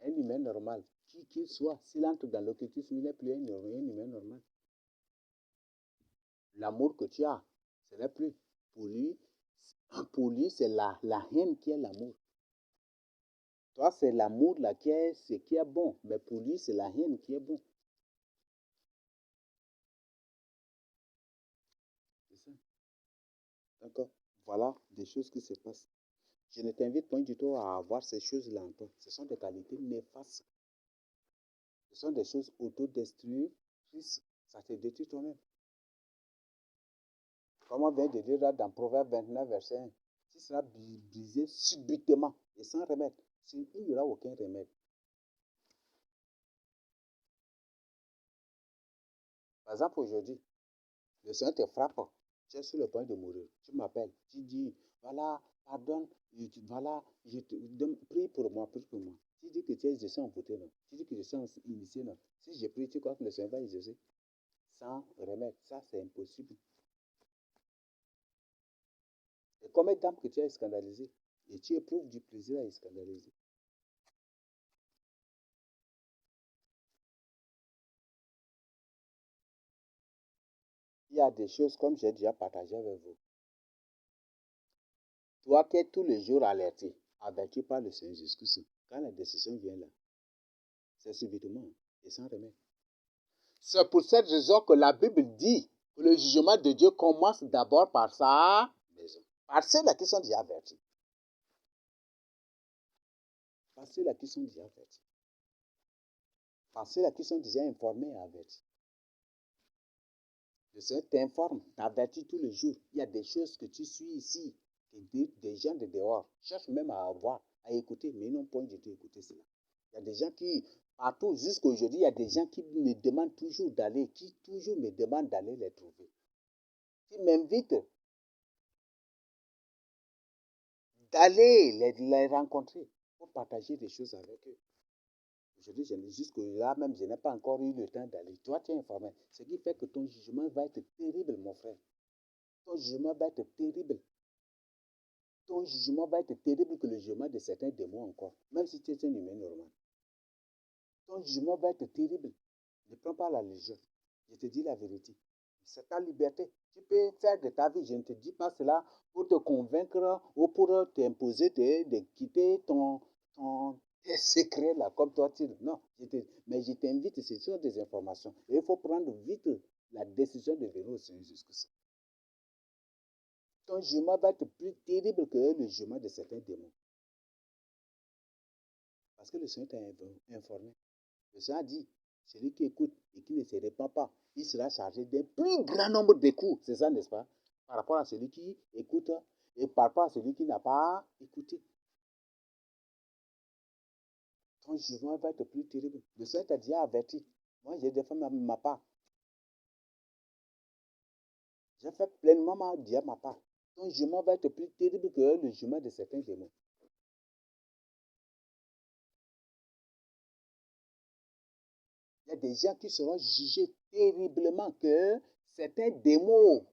Un humain normal, qui qu'il soit, s'il entre dans l'occultisme, il n'est plus un humain normal. L'amour que tu as, ce n'est plus. Pour lui c'est la haine qui est l'amour. Toi, c'est l'amour là qui est ce qui est bon, mais pour lui, c'est la haine qui est bon. C'est ça. D'accord. Voilà des choses qui se passent. Je ne t'invite pas du tout à avoir ces choses-là en toi. Ce sont des qualités néfastes. Ce sont des choses autodestructrices. Ça te détruit toi-même. Comme on vient de dire là dans Proverbe 29, verset 1, tu seras brisé subitement et sans remède. Il n'y aura aucun remède. Par exemple, aujourd'hui, le Seigneur te frappe. Tu es sur le point de mourir. Tu m'appelles. Tu dis, voilà, pardonne, voilà, prie pour moi, prie pour moi. Tu dis que tu es exaucé en beauté, non? Tu dis que je suis initié, non? Si je prie, tu crois que le Seigneur va exaucer sans remède? Ça, c'est impossible. Et combien d'âmes que tu as scandalisé? Et tu éprouves du plaisir à scandaliser. Il y a des choses comme j'ai déjà partagé avec vous. Toi qui es tous les jours alerté, averti par le Seigneur Jésus-Christ, quand la décision vient là, c'est subitement et sans remède. C'est pour cette raison que la Bible dit que le jugement de Dieu commence d'abord par sa maison. Par ceux-là qui sont déjà avertis. Par ceux-là qui sont déjà avertis. Par ceux-là qui sont déjà informés et avertis. Le Seigneur t'informe, t'avertit tous les jours. Il y a des choses que tu suis ici, que des gens de dehors cherchent même à avoir, à écouter, mais ils n'ont point du tout écouté cela. Il y a des gens qui, partout, jusqu'à aujourd'hui, il y a des gens qui me demandent toujours d'aller, qui toujours me demandent d'aller les trouver. Qui m'invitent d'aller les rencontrer pour partager des choses avec eux. Aujourd'hui, jusque-là même, je n'ai pas encore eu le temps d'aller. Toi, tu es informé. Ce qui fait que ton jugement va être terrible, mon frère. Ton jugement va être terrible. Ton jugement va être terrible que le jugement de certains démons encore, même si tu es un humain normal. Ton jugement va être terrible. Ne prends pas la légère. Je te dis la vérité. C'est ta liberté. Tu peux faire de ta vie. Je ne te dis pas cela pour te convaincre ou pour t'imposer de quitter tes secrets là, comme toi tu. Non, mais je t'invite, ce sont des informations. Et il faut prendre vite la décision de venir au Seigneur jusque-là. Ton jugement va être plus terrible que le jugement de certains démons. Parce que le Seigneur t'a informé. Le Seigneur a dit, celui qui écoute et qui ne se répand pas, il sera chargé d'un plus grand nombre de coups. C'est ça, n'est-ce pas? Par rapport à celui qui écoute et par rapport à celui qui n'a pas écouté. Ton jugement va être plus terrible. Le Seigneur t'a déjà averti. Moi, j'ai défendu ma part. J'ai fait pleinement ma part. Ton jugement va être plus terrible que le jugement de certains démons. Il y a des gens qui seront jugés terriblement que certains démons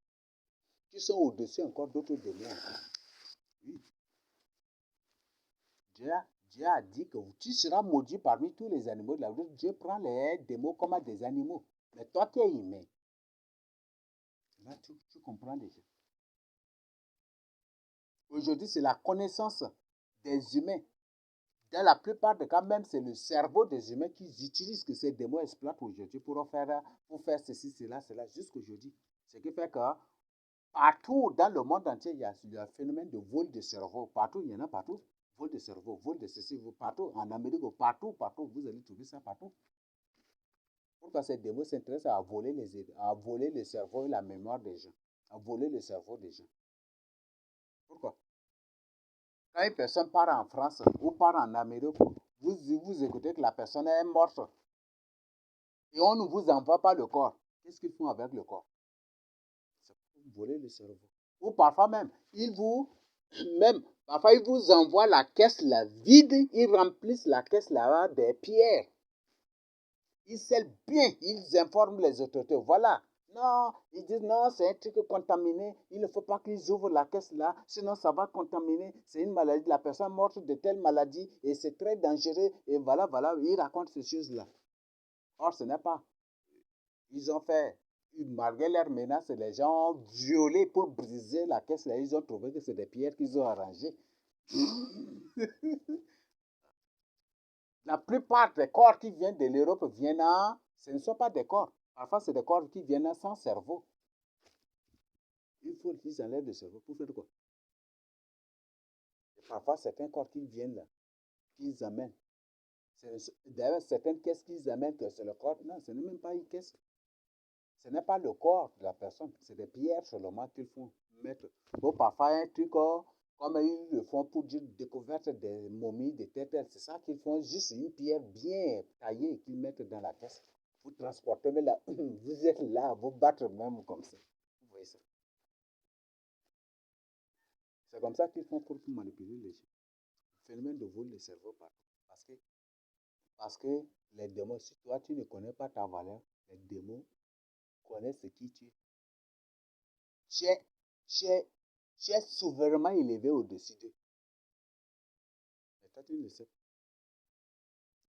qui sont au-dessus encore d'autres démons. Oui. Dieu a dit que tu seras maudit parmi tous les animaux de la vie. Dieu prend les démons comme des animaux. Mais toi qui es humain, là tu comprends déjà. Aujourd'hui, c'est la connaissance des humains. Dans la plupart des cas, même, c'est le cerveau des humains qui utilisent que ces démons exploitent aujourd'hui pour faire ceci, cela, cela, jusqu'aujourd'hui. Ce qui fait que partout dans le monde entier, il y a un phénomène de vol de cerveau. Partout, il y en a partout. Vol de cerveau, vol de ceci, partout. En Amérique, partout, vous allez trouver ça partout. Pourquoi ces démons s'intéressent à voler le cerveau et la mémoire des gens, à voler le cerveau des gens. Pourquoi? Quand une personne part en France ou part en Amérique, vous écoutez que la personne est morte et on ne vous envoie pas le corps. Qu'est-ce qu'ils font avec le corps? C'est pour voler le cerveau. Ou parfois même, parfois ils vous envoient la caisse là, vide, ils remplissent la caisse là des pierres. Ils scellent bien, ils informent les autorités. Voilà. Non, ils disent non, c'est un truc contaminé. Il ne faut pas qu'ils ouvrent la caisse là, sinon ça va contaminer. C'est une maladie, la personne morte de telle maladie et c'est très dangereux. Et voilà, ils racontent ces choses-là. Or, ce n'est pas. Ils ont fait, malgré leur menace, les gens ont violé pour briser la caisse là. Ils ont trouvé que c'est des pierres qu'ils ont arrangées. La plupart des corps qui viennent de l'Europe ce ne sont pas des corps. Parfois, c'est des corps qui viennent sans cerveau. Il faut qu'ils enlèvent le cerveau pour faire quoi? Et parfois, certains corps qui viennent là, qu'ils amènent. D'ailleurs, certaines caisses qu'ils amènent, que c'est le corps. Non, ce n'est même pas une caisse. Ce n'est pas le corps de la personne. C'est des pierres seulement qu'ils font mettre. Bon, parfois, un truc comme ils le font pour dire découverte des momies, des têtes, c'est ça qu'ils font, juste une pierre bien taillée qu'ils mettent dans la caisse. Vous transportez, mais là, vous êtes là, vous battre même comme ça. Vous voyez ça? C'est comme ça qu'ils font pour manipuler les gens. Le phénomène de vol de cerveau partout. Parce que les démons, si toi tu ne connais pas ta valeur, les démons connaissent ce qui tu es. Tu es, tu es, tu es souverainement élevé au-dessus d'eux. Mais toi tu ne le sais pas.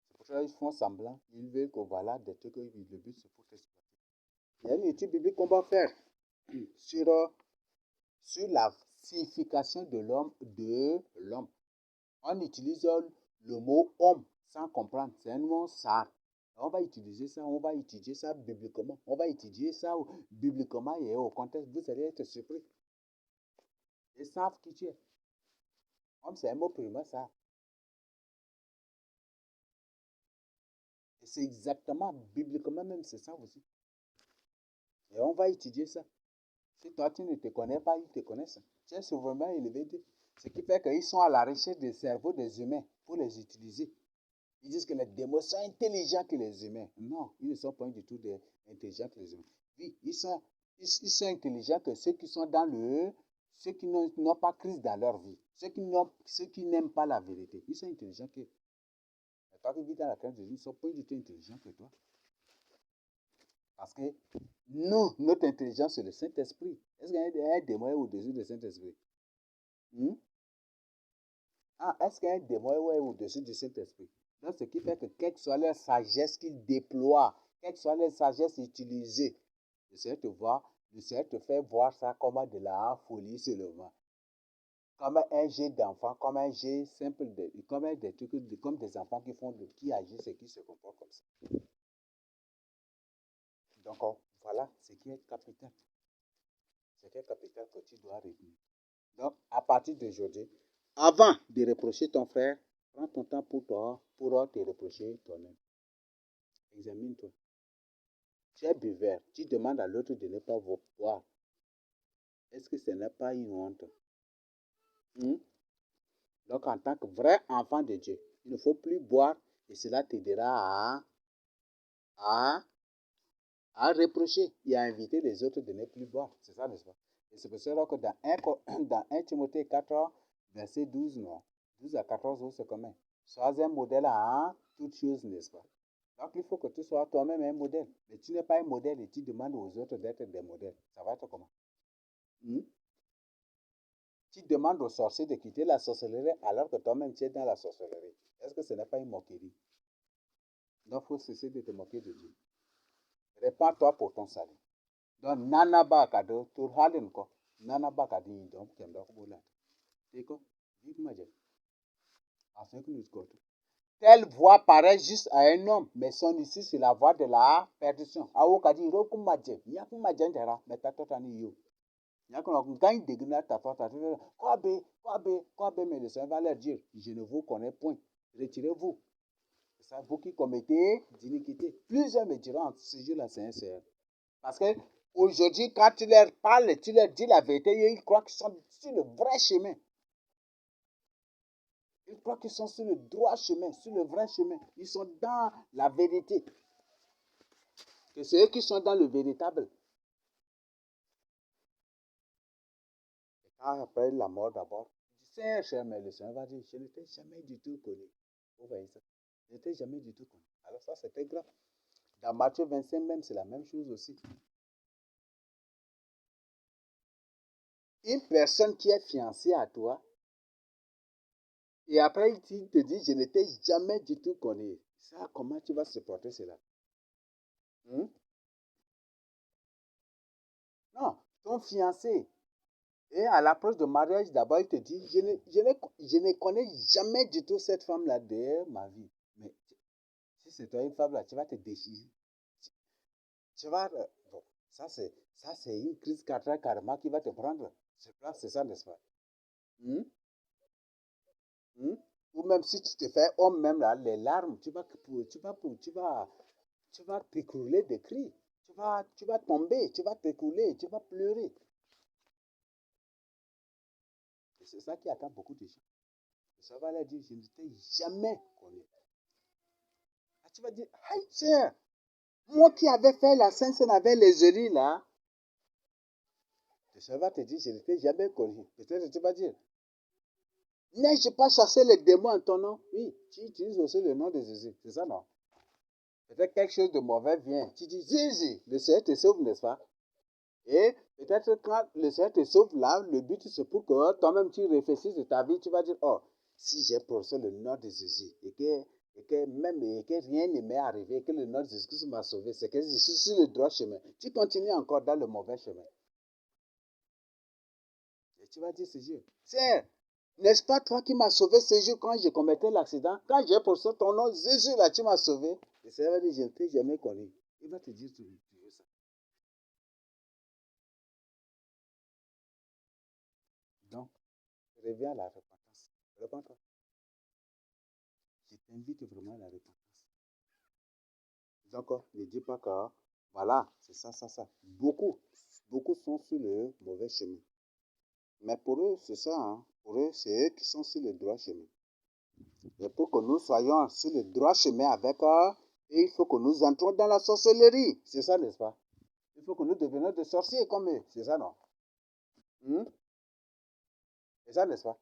C'est pour ça qu'ils font semblant. Ils veulent que voilà des trucs, le but c'est pour t'exploiter. Il y a une étude biblique qu'on va faire sur, sur la signification de l'homme. On utilise le mot homme sans comprendre. C'est un mot sale. On va utiliser ça, on va étudier ça bibliquement. On va étudier ça bibliquement et au contexte. Vous allez être surpris. Ils savent qui tu es. Homme, c'est un mot primaire, ça. Et c'est exactement, bibliquement même, c'est ça aussi. Et on va étudier ça. Si toi, tu ne te connais pas, ils te connaissent. Tu es souverainement élevé d'eux. Ce qui fait qu'ils sont à la recherche des cerveaux des humains pour les utiliser. Ils disent que les démons sont intelligents que les humains. Non, ils ne sont pas du tout intelligents que les humains. Oui, ils sont intelligents que ceux qui sont dans ceux qui n'ont pas Christ dans leur vie, ceux qui n'aiment pas la vérité. Ils sont intelligents que. Mais toi qui vis dans la crainte de Dieu, ils ne sont pas du tout intelligents que toi. Parce que nous, notre intelligence, c'est le Saint-Esprit. Est-ce qu'il y a un démon au-dessus du Saint-Esprit? Est-ce qu'il y a un démon au-dessus du Saint-Esprit? Donc, ce qui fait que quelle que soit leur sagesse qu'ils déploient, quelle que soit leur sagesse utilisée, le Seigneur te fait voir ça comme de la folie seulement. Comme un jeu d'enfant, comme un jeu simple, comme des trucs, comme des enfants qui agissent et qui se comportent comme ça. Donc, voilà ce qui est capital. Ce qui est capital que tu dois retenir. Donc, à partir d'aujourd'hui, avant de reprocher ton frère, prends ton temps pour toi, pour te reprocher toi-même. Examine-toi. Tu es buveur, tu demandes à l'autre de ne pas boire. Est-ce que ce n'est pas une honte? Donc, en tant que vrai enfant de Dieu, il ne faut plus boire et cela t'aidera à reprocher et à inviter les autres de ne plus boire. C'est ça, n'est-ce pas? Et c'est pour cela que dans 1 Timothée 4, verset 12, non, 12 à 14, c'est commun. Sois un modèle à toute chose, n'est-ce pas? Donc, il faut que tu sois toi-même un modèle. Mais tu n'es pas un modèle et tu demandes aux autres d'être des modèles. Ça va être comment? Tu demandes aux sorciers de quitter la sorcellerie alors que toi-même tu es dans la sorcellerie. Est-ce que ce n'est pas une moquerie? Donc, il faut cesser de te moquer de Dieu. Répands-toi pour ton salut. Donc, nana ba kado, tur halin ko, nana ba kadi donc kendo ko bolat. Tiko, vite ma jet. Afin que nous côté. Telle voix paraît juste à un homme, mais son issue c'est la voix de la perdition. Awo kadi roku maje, nyaku majendera, mais tatotani yo. Nyaku no gagne de gna tatotani. Quoi be, mais le Seigneur va leur dire, je ne vous connais point. Retirez-vous. C'est ça, vous qui commettez d'iniquité. Plusieurs me diront ce jour-là, c'est un Seigneur. Parce que aujourd'hui, quand tu leur parles, tu leur dis la vérité, ils croient qu'ils sont sur le vrai chemin. Ils croient qu'ils sont sur le droit chemin, sur le vrai chemin. Ils sont dans la vérité. Que c'est eux qui sont dans le véritable. Et quand après la mort d'abord, c'est cher, mais le Seigneur va dire, je ne t'ai jamais du tout connu. Vous voyez ça? Je ne t'ai jamais du tout connu. Alors ça, c'était grave. Dans Matthieu 25 même, c'est la même chose aussi. Une personne qui est fiancée à toi, et après il te dit, je ne t'ai jamais du tout connu. Ça, comment tu vas supporter cela? Non, ton fiancé. Et à l'approche de mariage, d'abord, il te dit, je ne connais jamais du tout cette femme-là de ma vie. Mais si c'est toi une femme-là, tu vas te déchirer. Tu vas... Bon, ça, c'est une crise cardiaque karma qui va te prendre. C'est ça, n'est-ce pas? Hmm? Hmm? Ou même si tu te fais homme, même là, les larmes, tu vas t'écrouler de cris. Tu vas tomber, tu vas t'écrouler, tu vas pleurer. Et c'est ça qui attend beaucoup de gens. Ça va leur dire, je ne t'ai jamais connu. Ah, tu vas dire, aïe, tiens, moi qui avais fait la Sainte Seine avec les Élis là, ça va te dire, je ne t'ai jamais connu. Peut-être que tu vas dire, n'ai-je pas chassé les démons en ton nom? Oui, tu utilises aussi le nom de Jésus. C'est ça, non? Peut-être quelque chose de mauvais vient. Tu dis, Jésus, le Seigneur te sauve, n'est-ce pas? Et peut-être quand le Seigneur te sauve là, le but c'est pour que toi-même tu réfléchisses de ta vie, tu vas dire, oh, si j'ai prononcé le nom de Jésus et que rien ne m'est arrivé, que le nom de Jésus m'a sauvé, c'est que je suis sur le droit chemin. Tu continues encore dans le mauvais chemin. Et tu vas dire, c'est Dieu. Tiens, n'est-ce pas toi qui m'as sauvé ce jour quand j'ai commetté l'accident? Quand j'ai prononcé ton nom, Jésus là, tu m'as sauvé. Le Seigneur va dire, je ne t'ai jamais connu. Il va te dire, tu veux ça. Donc, reviens à la repentance. Repends-toi. Je t'invite vraiment à la repentance. Donc, ne dis pas que, voilà, c'est ça. Beaucoup sont sur le mauvais chemin. Mais pour eux, c'est ça. Pour eux, c'est eux qui sont sur le droit chemin. Et pour que nous soyons sur le droit chemin avec eux, il faut que nous entrons dans la sorcellerie. C'est ça, n'est-ce pas? Il faut que nous devenions des sorciers comme eux. C'est ça, non? Hmm? C'est ça, n'est-ce pas?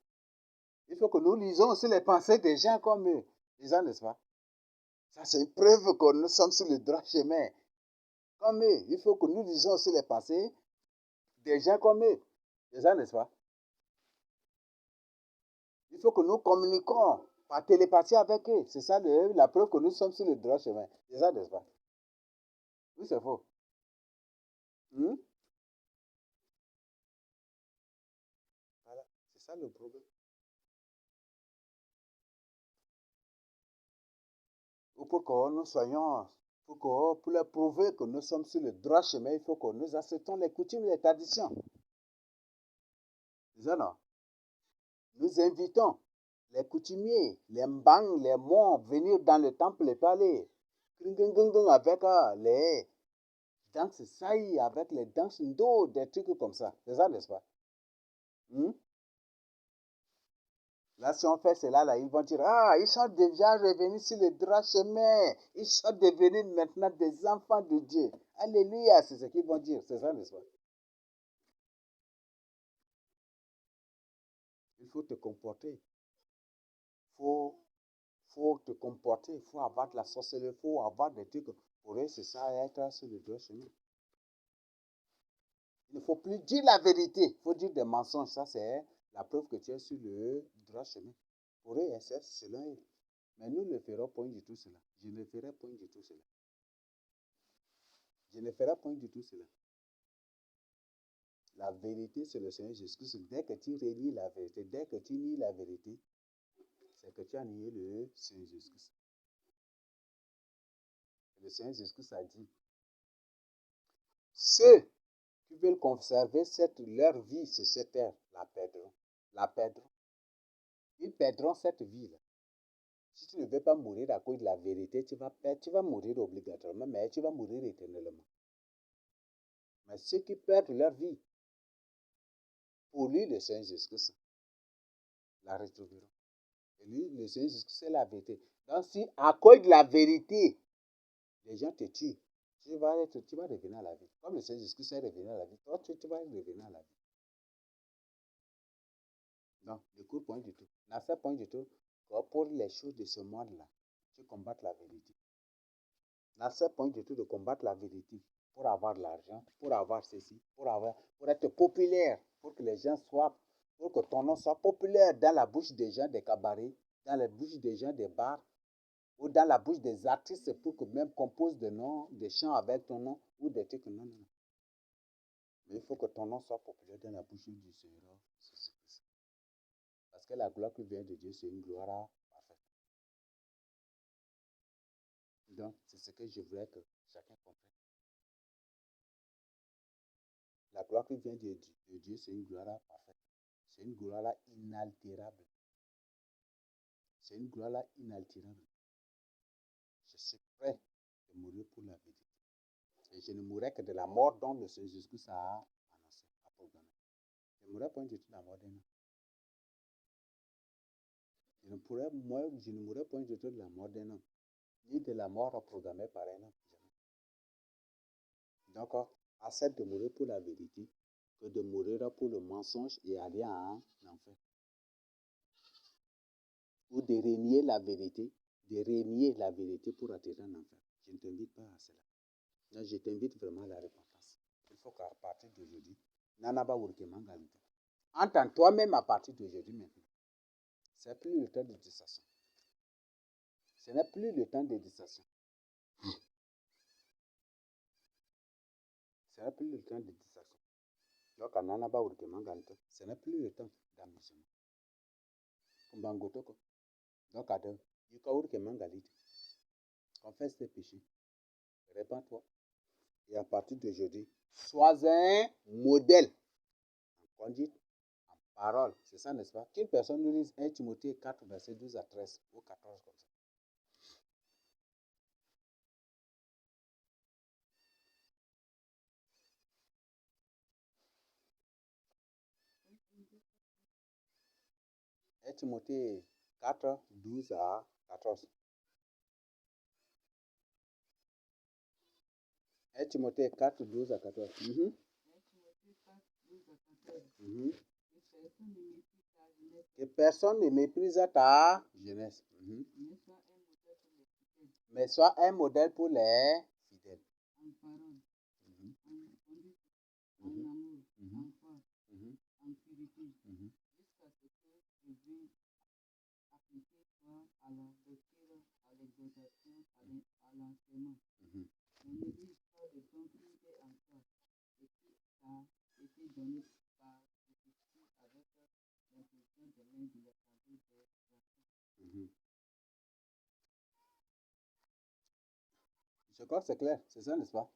Il faut que nous lisons aussi les pensées des gens comme eux. C'est ça, n'est-ce pas? Ça, c'est une preuve que nous sommes sur le droit chemin. Comme eux. Il faut que nous lisons aussi les pensées des gens comme eux. C'est ça, n'est-ce pas? Il faut que nous communiquons par télépathie avec eux. C'est ça la preuve que nous sommes sur le droit chemin. C'est ça, n'est-ce pas? Oui, c'est faux. Hmm? Voilà. C'est ça le problème. Ou pour que nous soyons, pour leur prouver que nous sommes sur le droit chemin, il faut que nous acceptons les coutumes et les traditions. C'est ça, non? Nous invitons les coutumiers, les mbangs, les mots venir dans le temple et parler. Avec les danses saï, avec les danses ndo, des trucs comme ça. C'est ça, n'est-ce pas? Hmm? Là, si on fait cela, là, ils vont dire, ah, ils sont déjà revenus sur le droit chemin. Ils sont devenus maintenant des enfants de Dieu. Alléluia, c'est ce qu'ils vont dire. C'est ça, n'est-ce pas? Il faut te comporter. Il faut te comporter. Il faut avoir de la sorcellerie. Il faut avoir des trucs. Pour eux, c'est ça, être sur le droit chemin. Il ne faut plus dire la vérité. Il faut dire des mensonges. Ça, c'est la preuve que tu es sur le droit chemin. Pour eux, c'est selon eux. Mais nous ne ferons point du tout cela. Je ne ferai point du tout cela. Je ne ferai point du tout cela. La vérité, c'est le Seigneur Jésus-Christ. Dès que tu renies la vérité, dès que tu nies la vérité, c'est que tu as nié le Seigneur Jésus-Christ. Le Seigneur Jésus-Christ a dit, ceux qui veulent conserver leur vie sur cette terre, la perdront. La perdront. Ils perdront cette vie-là. Si tu ne veux pas mourir à cause de la vérité, tu vas mourir obligatoirement, mais tu vas mourir éternellement. Mais ceux qui perdent leur vie, pour lui, le Seigneur Jésus-Christ la retrouveront. Et lui, le Seigneur Jésus-Christ, c'est la vérité. Donc, si à cause de la vérité, les gens te tuent, tu vas revenir à la vie. Comme le Seigneur Jésus-Christ est revenu à la vie, toi, tu vas revenir à la vie. Non, ne cours point du tout. N'accepte point du tout que pour les choses de ce monde-là, tu combattes la vérité. N'accepte point du tout de combattre la vérité pour avoir de l'argent, pour avoir ceci, pour être populaire, pour que les gens soient, pour que ton nom soit populaire dans la bouche des gens des cabarets, dans la bouche des gens des bars, ou dans la bouche des artistes pour que même composent des noms, des chants avec ton nom, ou des trucs. Non, non, non. Mais il faut que ton nom soit populaire dans la bouche du Seigneur. Parce que la gloire qui vient de Dieu, c'est une gloire parfaite. Donc, c'est ce que je voulais que chacun comprenne. La gloire qui vient de Dieu, c'est une gloire parfaite. C'est une gloire inaltérable. C'est une gloire inaltérable. Je suis prêt de mourir pour la vérité. Et je ne mourrai que de la mort dont le Seigneur Jésus a annoncé, a programmé. Je ne mourrai pas du tout de la mort d'un homme. Je ne mourrai point du tout de la mort d'un homme, ni de la mort programmée par un homme. Donc, accepte de mourir pour la vérité que de mourir pour le mensonge et aller en enfer. Ou de renier la vérité pour atterrir en enfer. Je ne t'invite pas à cela. Donc, je t'invite vraiment à la repentance. Il faut qu'à partir d'aujourd'hui, Nanaba Wurkemangalita. Entends toi-même à partir d'aujourd'hui maintenant. Ce n'est plus le temps de distraction. Ce n'est plus le temps de distraction. Ce n'est plus le temps de distraction. Donc, à Nanaba Wurkemangalita, ce n'est plus le temps d'amusement. Kumbangotoko. Donc, à deux, Yuka Wurkemangalita. Confesse tes péchés. Répands-toi. Et à partir d'aujourd'hui, sois un modèle en conduite, en parole. C'est ça, n'est-ce pas? Qu'une personne nous lise 1 Timothée 4, verset 12 à 13 ou 14 comme ça. Timothée 4, 12 à 14. 1 Timothée 4, 12 à 14. Mhm. Que personne ne méprise ta jeunesse. Mais sois un modèle pour les fidèles. Mhm. Mhm. Mhm. Mhm. Mhm. Mhm. Mhm. Je crois que c'est clair, c'est ça, n'est-ce pas?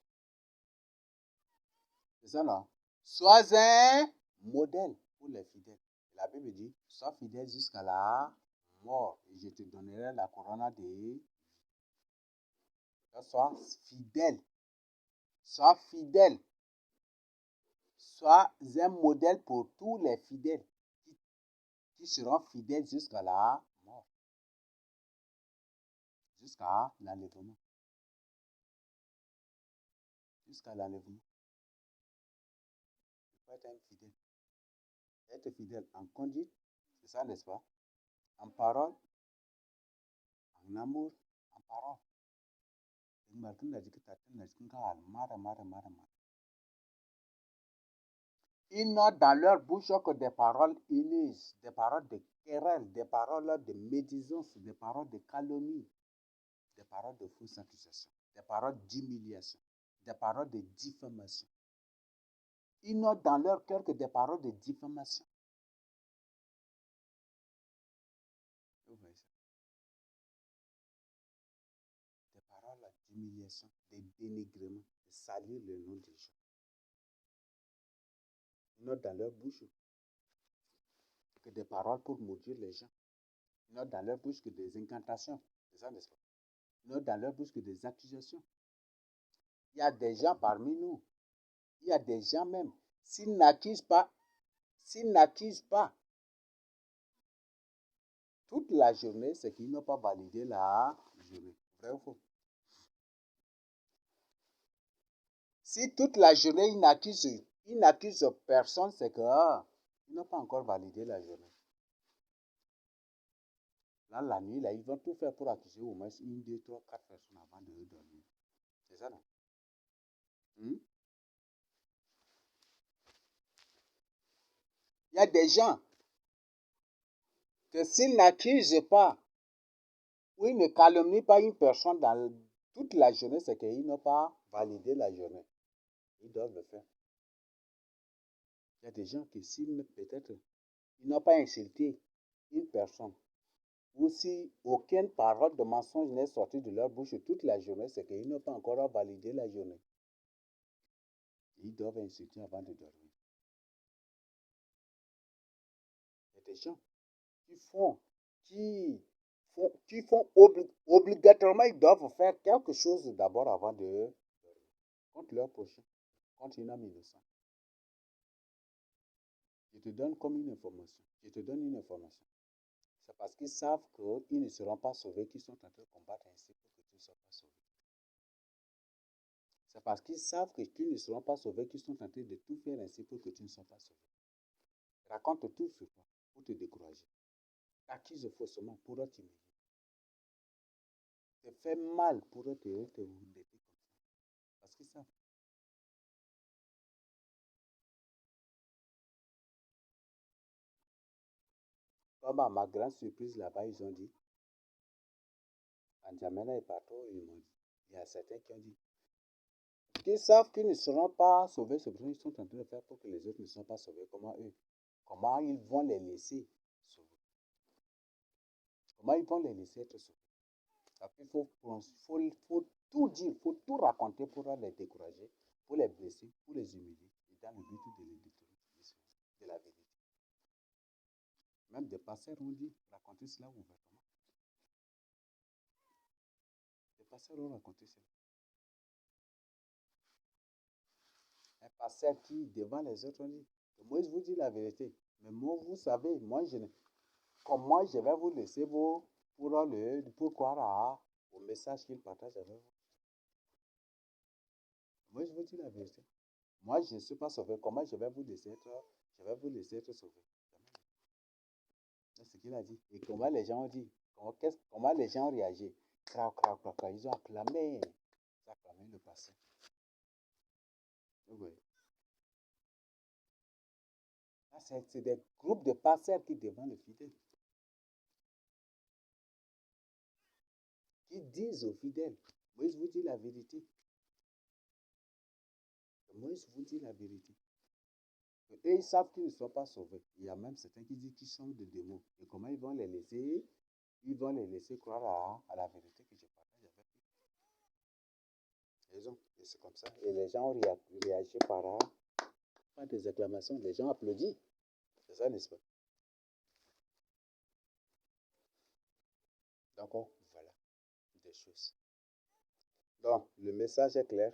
C'est ça, non? Sois un modèle pour les fidèles. La Bible dit, sois fidèle jusqu'à la mort et je te donnerai la couronne de... Sois fidèle. Sois fidèle. Sois un modèle pour tous les fidèles qui seront fidèles jusqu'à la mort, jusqu'à l'enlèvement. Jusqu'à l'enlèvement. Il faut être un fidèle. Être fidèle en conduite, c'est ça, n'est-ce pas? En parole, en amour, en parole. Ils n'ont dans leur bouche que des paroles haineuses, des paroles de querelle, des paroles de médisance, des paroles de calomnie, des paroles de fausses accusations, des paroles d'humiliation, des paroles de diffamation. Ils n'ont dans leur cœur que des paroles de diffamation. Vous voyez ça? Des paroles d'humiliation, de dénigrement, de salir le nom des gens. Ils n'ont dans leur bouche que des paroles pour maudire les gens. Ils n'ont dans leur bouche que des incantations. C'est ça, n'est-ce pas? Ils n'ont dans leur bouche que des accusations. Il y a des gens parmi nous. Il y a des gens même. S'ils n'accusent pas toute la journée, c'est qu'ils n'ont pas validé la journée. Vrai ou faux? Si toute la journée, ils n'accusent personne, c'est qu'ils n'ont pas encore validé la journée. Là, la nuit, là, ils vont tout faire pour accuser au moins 1, 2, 3, 4 personnes avant de dormir. C'est ça, non? Il y a des gens que s'ils n'accusent pas ou ils ne calomnient pas une personne dans toute la journée, c'est qu'ils n'ont pas validé la journée. Ils doivent le faire. Il y a des gens qui, s'ils peut-être, ils n'ont pas insulté une personne, ou si aucune parole de mensonge n'est sortie de leur bouche toute la journée, c'est qu'ils n'ont pas encore validé la journée. Ils doivent insulter avant de dormir. Il y a des gens qui font obligatoirement, ils doivent faire quelque chose d'abord avant de dormir. Contre leur prochain, contre un homme innocent. Je te donne comme une information. Je te donne une information. C'est parce qu'ils savent qu'ils ne seront pas sauvés qu'ils sont en train de combattre ainsi pour que tu ne sois pas sauvé. C'est parce qu'ils savent qu'ils ne seront pas sauvés qu'ils sont en train de tout faire ainsi pour que tu ne sois pas sauvé. Raconte tout sur toi pour te décourager. Accuse faussement pour t'humilier. Te fait mal pour te embêter comme ça. Parce qu'ils savent. Comme à ma grande surprise là-bas, ils ont dit, Anjamena est partout, ils m'ont dit. Il y a certains qui ont dit, qu'ils savent qu'ils ne seront pas sauvés, c'est pour ça qu'ils sont en train de faire pour que les autres ne soient pas sauvés. Comment eux? Comment ils vont les laisser sauver? Comment ils vont les laisser être sauvés? Il faut tout dire, il faut tout raconter pour les décourager, pour les blesser, pour les humilier, et dans le but de les détourner de la vérité. Même des pasteurs ont dit, raconter cela ouvertement. Des pasteurs ont raconté cela. Un pasteur qui, devant les autres, ont dit, Moïse vous dit la vérité. Mais moi, vous savez, moi, je ne... Comment je vais vous laisser pour croire au message qu'il partage avec vous? Moi, je vous dis la vérité. Moi, je ne suis pas sauvé. Comment je vais vous laisser être sauvé? C'est ce qu'il a dit. Et comment les gens ont dit? Comment les gens ont réagi? Crac, crac, crac, crac. Ils ont acclamé. Ils ont acclamé le passé. Oui. C'est des groupes de pasteurs qui demandent le fidèle. Qui disent aux fidèles, Moïse vous dit la vérité. Moïse vous dit la vérité. Et ils savent qu'ils ne sont pas sauvés. Il y a même certains qui disent qu'ils sont des démons. Et comment ils vont les laisser? Ils vont les laisser croire à la vérité que je partage avec eux. Et c'est comme ça. Et les gens ont réagi par des acclamations. Les gens applaudissent. C'est ça, n'est-ce pas? Donc, voilà des choses. Donc, le message est clair.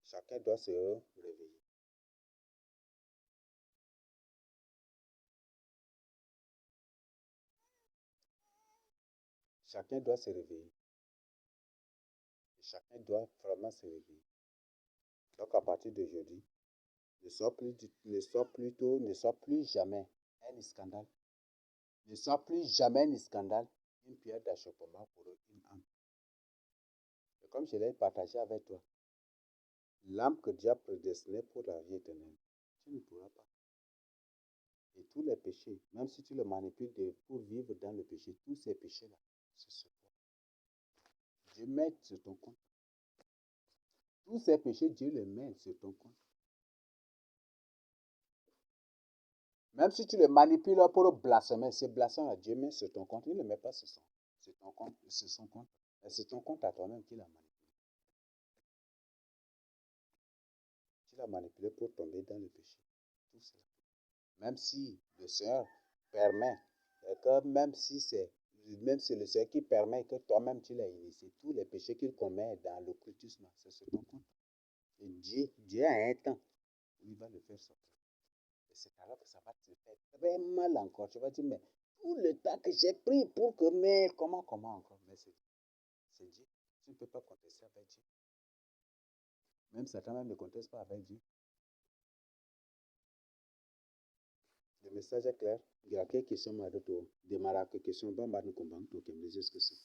Chacun doit se réveiller. Chacun doit se réveiller. Et chacun doit vraiment se réveiller. Donc, à partir d'aujourd'hui, ne sois plus jamais un scandale. Ne sois plus jamais un scandale, une pierre d'achoppement pour une âme. Et comme je l'ai partagé avec toi, l'âme que Dieu a prédestinée pour la vie éternelle, tu ne pourras pas. Et tous les péchés, même si tu les manipules pour vivre dans le péché, tous ces péchés-là, c'est sur toi. Dieu met sur ton compte. Tous ces péchés, Dieu les met sur ton compte. Même si tu les manipules pour blasphémer, c'est blasphème, Dieu met sur ton compte. Il ne le met pas sur ton compte, sur son compte. C'est ton compte à toi-même qu'il a manipulé. Tu l'as manipulé pour tomber dans le péché. Tout cela. Même si le Seigneur permet, même si c'est le Seigneur qui permet que toi-même tu l'as initié, tous les péchés qu'il commet dans l'occultisme, c'est sur ton compte. Et Dieu a un temps où il va le faire sortir. Et c'est alors que ça va te faire très mal encore. Tu vas dire, mais tout le temps que j'ai pris pour que, mais comment encore? Mais c'est Dieu. Tu ne peux pas contester avec Dieu. Même Satan même ne conteste pas avec Dieu. Le message est clair. Il y a quelques questions, Maroto. Des marques, questions, bon, bah, nous comprenons, donc, mais c'est ce que c'est.